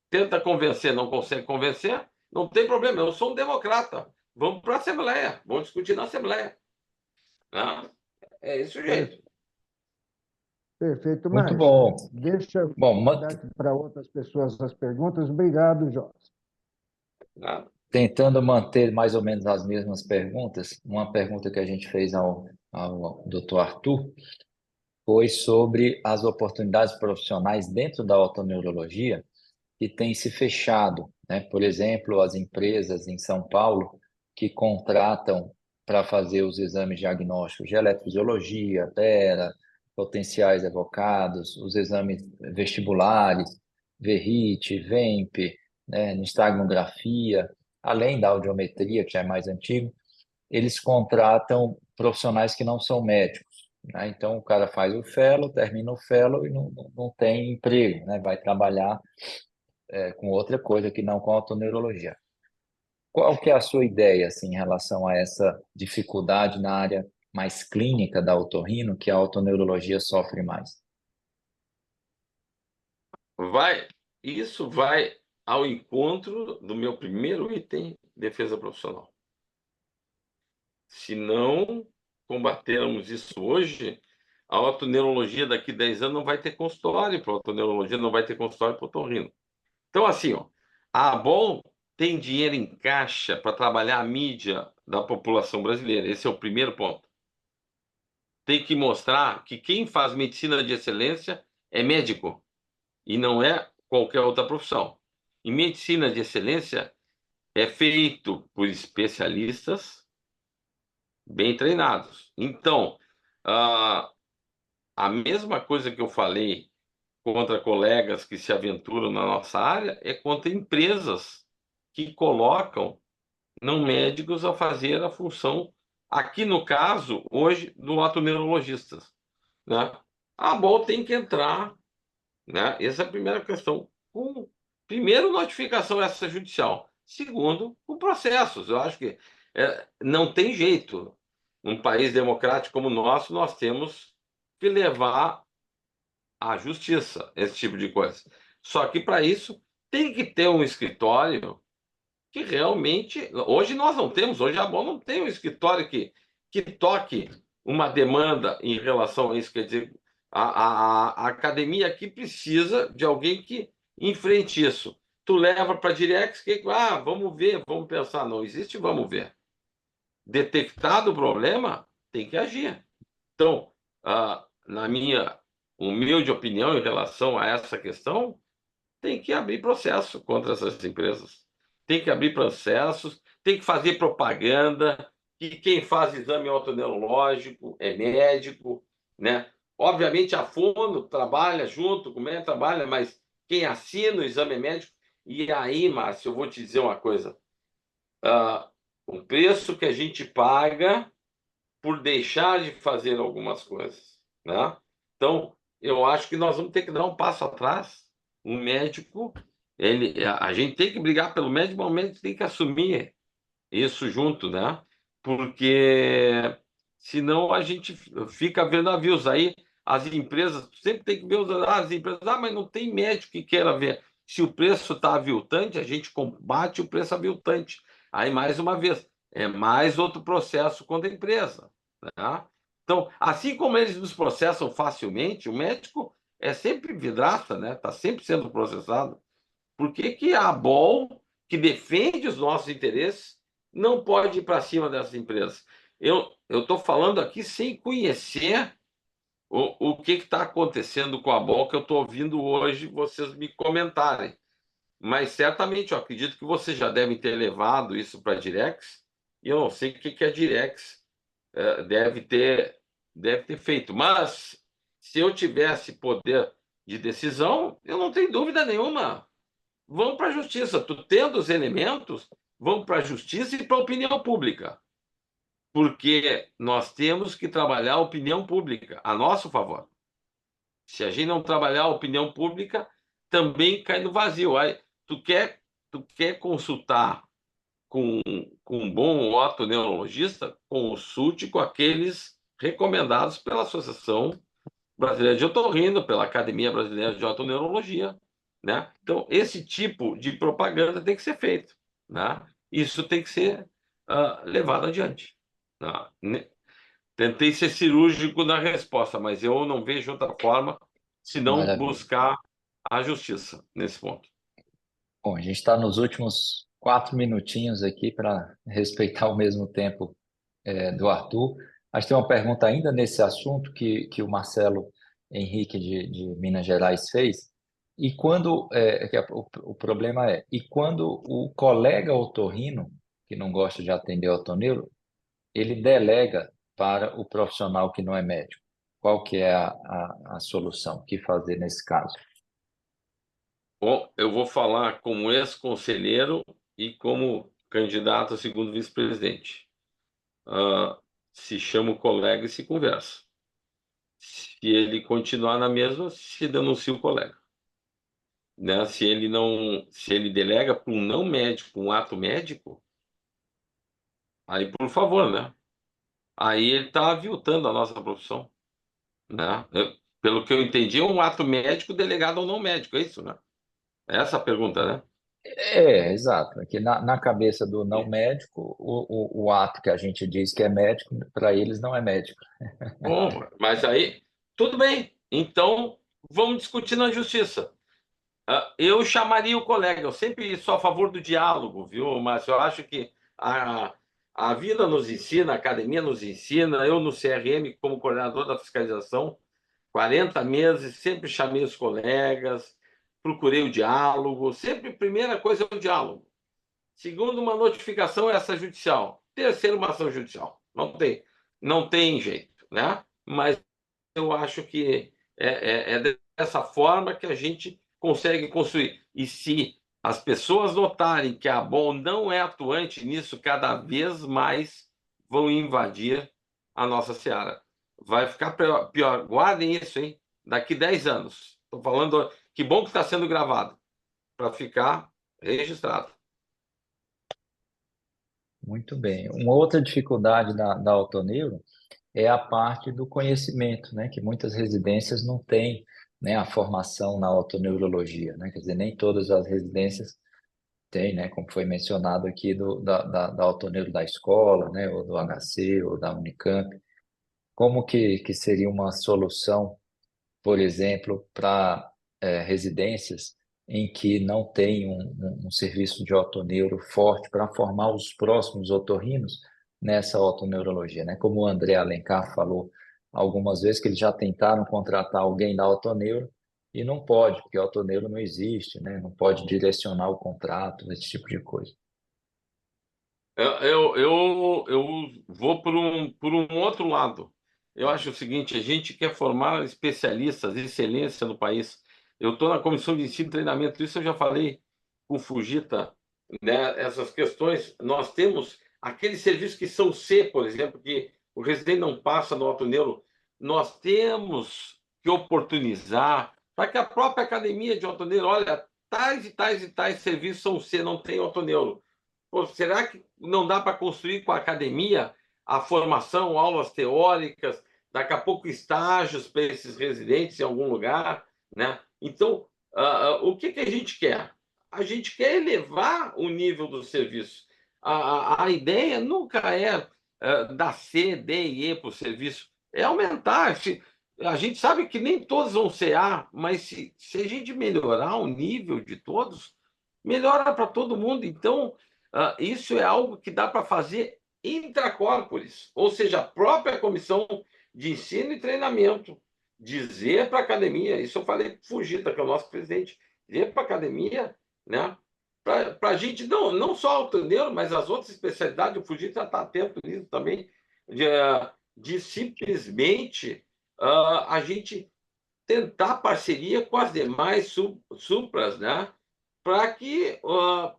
tenta convencer, não consegue convencer, não tem problema. Eu sou um democrata. Vamos para a Assembleia, vamos discutir na Assembleia. Né? É esse o jeito. Perfeito, Muito Márcio. bom. Deixa eu Bom, dar para outras pessoas as perguntas. Obrigado, Jorge. Né? tentando manter mais ou menos as mesmas perguntas, uma pergunta que a gente fez ao Dr. Arthur foi sobre as oportunidades profissionais dentro da otoneurologia que têm se fechado, né? Por exemplo, as empresas em São Paulo que contratam para fazer os exames diagnósticos de eletrofisiologia, TERA, potenciais evocados, os exames vestibulares, VERIT, VEMP, né, nistagmografia, além da audiometria, que já é mais antigo, eles contratam profissionais que não são médicos, né? Então, o cara faz o fellow, termina o fellow e não tem emprego, né? Vai trabalhar com outra coisa que não com a otoneurologia. Qual que é a sua ideia, assim, em relação a essa dificuldade na área mais clínica da otorrino, que a otoneurologia sofre mais? Isso vai ao encontro do meu primeiro item, defesa profissional. Se não combatermos isso hoje, a otoneurologia daqui a 10 anos não vai ter consultório para otoneurologia, não vai ter consultório para otorrino. Então, assim, ó, a ABOL tem dinheiro em caixa para trabalhar a mídia da população brasileira. Esse é o primeiro ponto. Tem que mostrar que quem faz medicina de excelência é médico e não é qualquer outra profissão. E medicina de excelência é feito por especialistas bem treinados. Então, a mesma coisa que eu falei contra colegas que se aventuram na nossa área é contra empresas que colocam não médicos a fazer a função, aqui no caso, hoje, do otoneurologista, né? A ABOL tem que entrar, né? Essa é a primeira questão. Primeiro, notificação extrajudicial. Segundo, com processos. Eu acho que não tem jeito. Num país democrático como o nosso, nós temos que levar à justiça esse tipo de coisa. Só que, para isso, tem que ter um escritório que realmente. Hoje nós não temos, hoje a ABOL não tem um escritório que toque uma demanda em relação a isso. Quer dizer, a academia aqui precisa de alguém que enfrente isso. Tu leva para a Direx, vamos ver, vamos pensar. Não existe, vamos ver. Detectado o problema, tem que agir. Então, na minha humilde opinião em relação a essa questão, tem que abrir processo contra essas empresas. Tem que abrir processos, tem que fazer propaganda, que quem faz exame autoneurológico é médico, né? Obviamente a fono trabalha junto com o médico, trabalha, mas quem assina o exame é médico. E aí, Márcio, eu vou te dizer uma coisa. O preço que a gente paga por deixar de fazer algumas coisas, né? Então, eu acho que nós vamos ter que dar um passo atrás. Um médico, a gente tem que brigar pelo médico, mas o médico tem que assumir isso junto, né? Porque senão a gente fica vendo navios aí, as empresas sempre tem que ver as empresas, mas não tem médico que queira ver. Se o preço está aviltante, a gente combate o preço aviltante. Aí, mais uma vez, é mais outro processo contra a empresa, né? Então, assim como eles nos processam facilmente, o médico é sempre vidraça, né? Está sempre sendo processado. Por que que a ABOL, que defende os nossos interesses, não pode ir para cima dessas empresas? Eu estou falando aqui sem conhecer o que está acontecendo com a ABOL, que eu estou ouvindo hoje vocês me comentarem. Mas certamente eu acredito que vocês já devem ter levado isso para a Direx, e eu não sei o que a Direx deve ter feito. Mas se eu tivesse poder de decisão, eu não tenho dúvida nenhuma. Vamos para a justiça. Tu tendo os elementos, vamos para a justiça e para a opinião pública. Porque nós temos que trabalhar a opinião pública a nosso favor. Se a gente não trabalhar a opinião pública, também cai no vazio. Aí, tu quer consultar com um bom otoneurologista, consulte com aqueles recomendados pela Associação Brasileira de Otorrino, pela Academia Brasileira de Otoneurologia, né? Então, esse tipo de propaganda tem que ser feito, né? Isso tem que ser levado adiante, né? Tentei ser cirúrgico na resposta, mas eu não vejo outra forma senão Maravilha. buscar a justiça nesse ponto. Bom, a gente está nos últimos 4 minutinhos aqui para respeitar o mesmo tempo do Arthur. Mas tem uma pergunta ainda nesse assunto que o Marcelo Henrique de Minas Gerais fez. E quando o problema e quando o colega otorrino, que não gosta de atender o otorrino, ele delega para o profissional que não é médico. Qual que é a solução? O que fazer nesse caso? Bom, eu vou falar como ex-conselheiro e como candidato a segundo vice-presidente. se chama o colega e se conversa. Se ele continuar na mesma, se denuncia o colega, né? Se ele delega para um não médico um ato médico, aí por favor, né? Aí ele está aviltando a nossa profissão, né? Pelo que eu entendi, é um ato médico delegado ao não médico, é isso, né? É essa a pergunta, né? Exato. Aqui na cabeça do não médico, o ato que a gente diz que é médico, para eles não é médico. Bom, mas aí, tudo bem. Então, vamos discutir na justiça. Eu chamaria o colega. Eu sempre sou a favor do diálogo, viu, Márcio? Eu acho que a vida nos ensina, a academia nos ensina. Eu, no CRM, como coordenador da fiscalização, 40 meses, sempre chamei os colegas, procurei o diálogo. Sempre, primeira coisa é o diálogo. Segundo, uma notificação extrajudicial. Terceiro, uma ação judicial. Não tem jeito, né? Mas eu acho que é dessa forma que a gente consegue construir. E se as pessoas notarem que a BOM não é atuante nisso, cada vez mais vão invadir a nossa seara. Vai ficar pior. Guardem isso, hein? Daqui 10 anos. Estou falando, que bom que está sendo gravado, para ficar registrado. Muito bem. Uma outra dificuldade da autoneuro é a parte do conhecimento, né? Que muitas residências não têm, né, a formação na autoneurologia, né? Quer dizer, nem todas as residências têm, né? Como foi mencionado aqui da autoneuro da escola, né? Ou do HC, ou da Unicamp. Como que seria uma solução, por exemplo, para residências em que não tem um serviço de otoneuro forte para formar os próximos otorrinos nessa otoneurologia, né? Como o André Alencar falou algumas vezes que eles já tentaram contratar alguém da otoneuro e não pode, porque a otoneuro não existe, né? Não pode direcionar o contrato, esse tipo de coisa. Eu vou por um outro lado. Eu acho o seguinte: a gente quer formar especialistas, excelência no país. Eu estou na comissão de ensino e treinamento, isso eu já falei com o Fujita, né? Essas questões, nós temos aqueles serviços que são C, por exemplo, que o residente não passa no autoneuro. Nós temos que oportunizar para que a própria academia de autoneuro, olha, tais e tais e tais serviços são C, não tem autoneuro. Pô, será que não dá para construir com a academia a formação, aulas teóricas, daqui a pouco estágios para esses residentes em algum lugar, né? Então, o que a gente quer? A gente quer elevar o nível do serviço. A ideia nunca é dar C, D e E para o serviço, é aumentar. A gente sabe que nem todos vão ser A, mas se a gente melhorar o nível de todos, melhora para todo mundo. Então, isso é algo que dá para fazer intracorporis, ou seja, a própria comissão de ensino e treinamento dizer para a academia, isso eu falei para o Fujita, que é o nosso presidente, dizer para a academia, né, para a gente, não só autoneuro, mas as outras especialidades, o Fujita está atento nisso também, de simplesmente a gente tentar parceria com as demais supras, né? Para que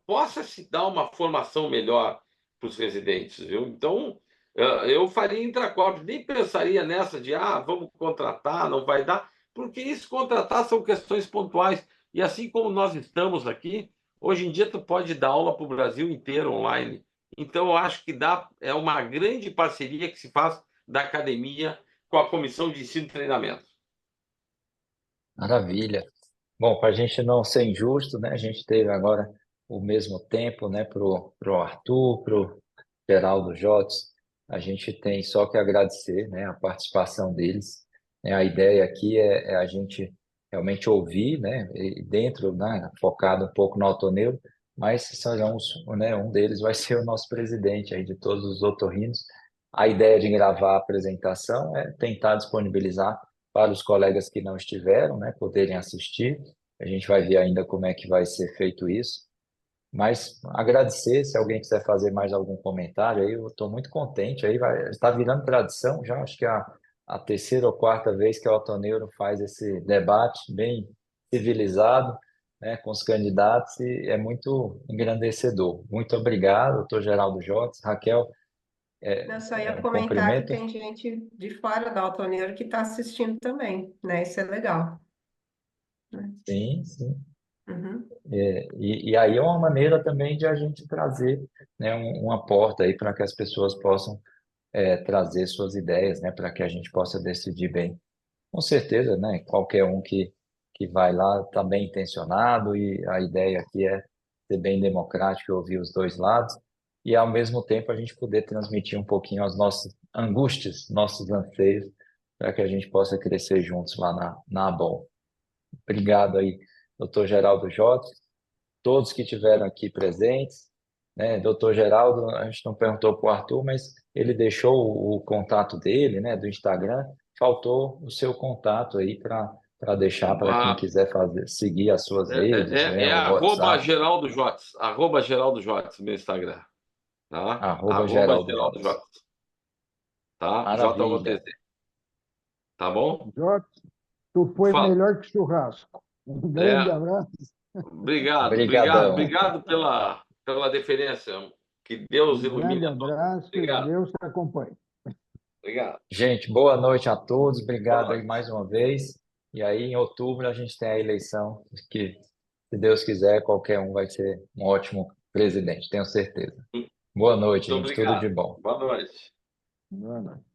possa se dar uma formação melhor para os residentes, viu? Então, eu faria intracorpos, nem pensaria nessa de vamos contratar, não vai dar, porque isso contratar são questões pontuais. E assim como nós estamos aqui, hoje em dia tu pode dar aula para o Brasil inteiro online. Então, eu acho que é uma grande parceria que se faz da academia com a comissão de ensino e treinamento. Maravilha. Bom, para a gente não ser injusto, né? A gente teve agora o mesmo tempo, né? Pro Arthur, pro Geraldo Jotes. A gente tem só que agradecer, né? A participação deles. Né? A ideia aqui é a gente realmente ouvir, né? E dentro, né? Focado um pouco no autoneuro, mas serão né? Um deles vai ser o nosso presidente aí de todos os otorrinos. A ideia de gravar a apresentação é tentar disponibilizar para os colegas que não estiveram, né, poderem assistir. A gente vai ver ainda como é que vai ser feito isso. Mas agradecer, se alguém quiser fazer mais algum comentário, aí eu estou muito contente. Aí está virando tradição, já acho que é a terceira ou quarta vez que o Autoneuro faz esse debate bem civilizado, né, com os candidatos, e é muito engrandecedor. Muito obrigado, doutor Geraldo Jotes. Raquel, Eu só ia um comentar que cumprimento. tem gente de fora da Altoneiro que está assistindo também, né? Isso é legal, né? Sim, sim. Uhum. E aí é uma maneira também de a gente trazer, né, uma porta aí para que as pessoas possam trazer suas ideias, né, para que a gente possa decidir bem. Com certeza, né, qualquer um que vai lá está bem intencionado e a ideia aqui é ser bem democrático e ouvir os dois lados e, ao mesmo tempo, a gente poder transmitir um pouquinho as nossas angústias, nossos anseios, para que a gente possa crescer juntos lá na ABOM. Obrigado aí, doutor Geraldo Jota, todos que estiveram aqui presentes, né? Doutor Geraldo, a gente não perguntou para o Arthur, mas ele deixou o contato dele, né, do Instagram. Faltou o seu contato aí para deixar para quem Ah, quiser seguir as suas redes, né, é o arroba WhatsApp, Geraldo Jotes, arroba Geraldo Jotes, meu Instagram, tá? arroba Arroba Geraldo Geraldo Jota. Jotes, tá? Maravilha. JOTZ, tá bom? Jota, tu foi Fala. melhor que churrasco. Um grande É, abraço. Obrigadão. obrigado pela deferência. Que Deus Um grande ilumine a todos. abraço e Obrigado, Deus te acompanhe. obrigado. Gente, boa noite a todos. Boa Obrigado aí noite. mais uma vez. E aí, em outubro, a gente tem a eleição, que, se Deus quiser, qualquer um vai ser um ótimo presidente, tenho certeza. Boa noite, Muito gente. Tudo de obrigado. bom. Boa noite. Boa noite.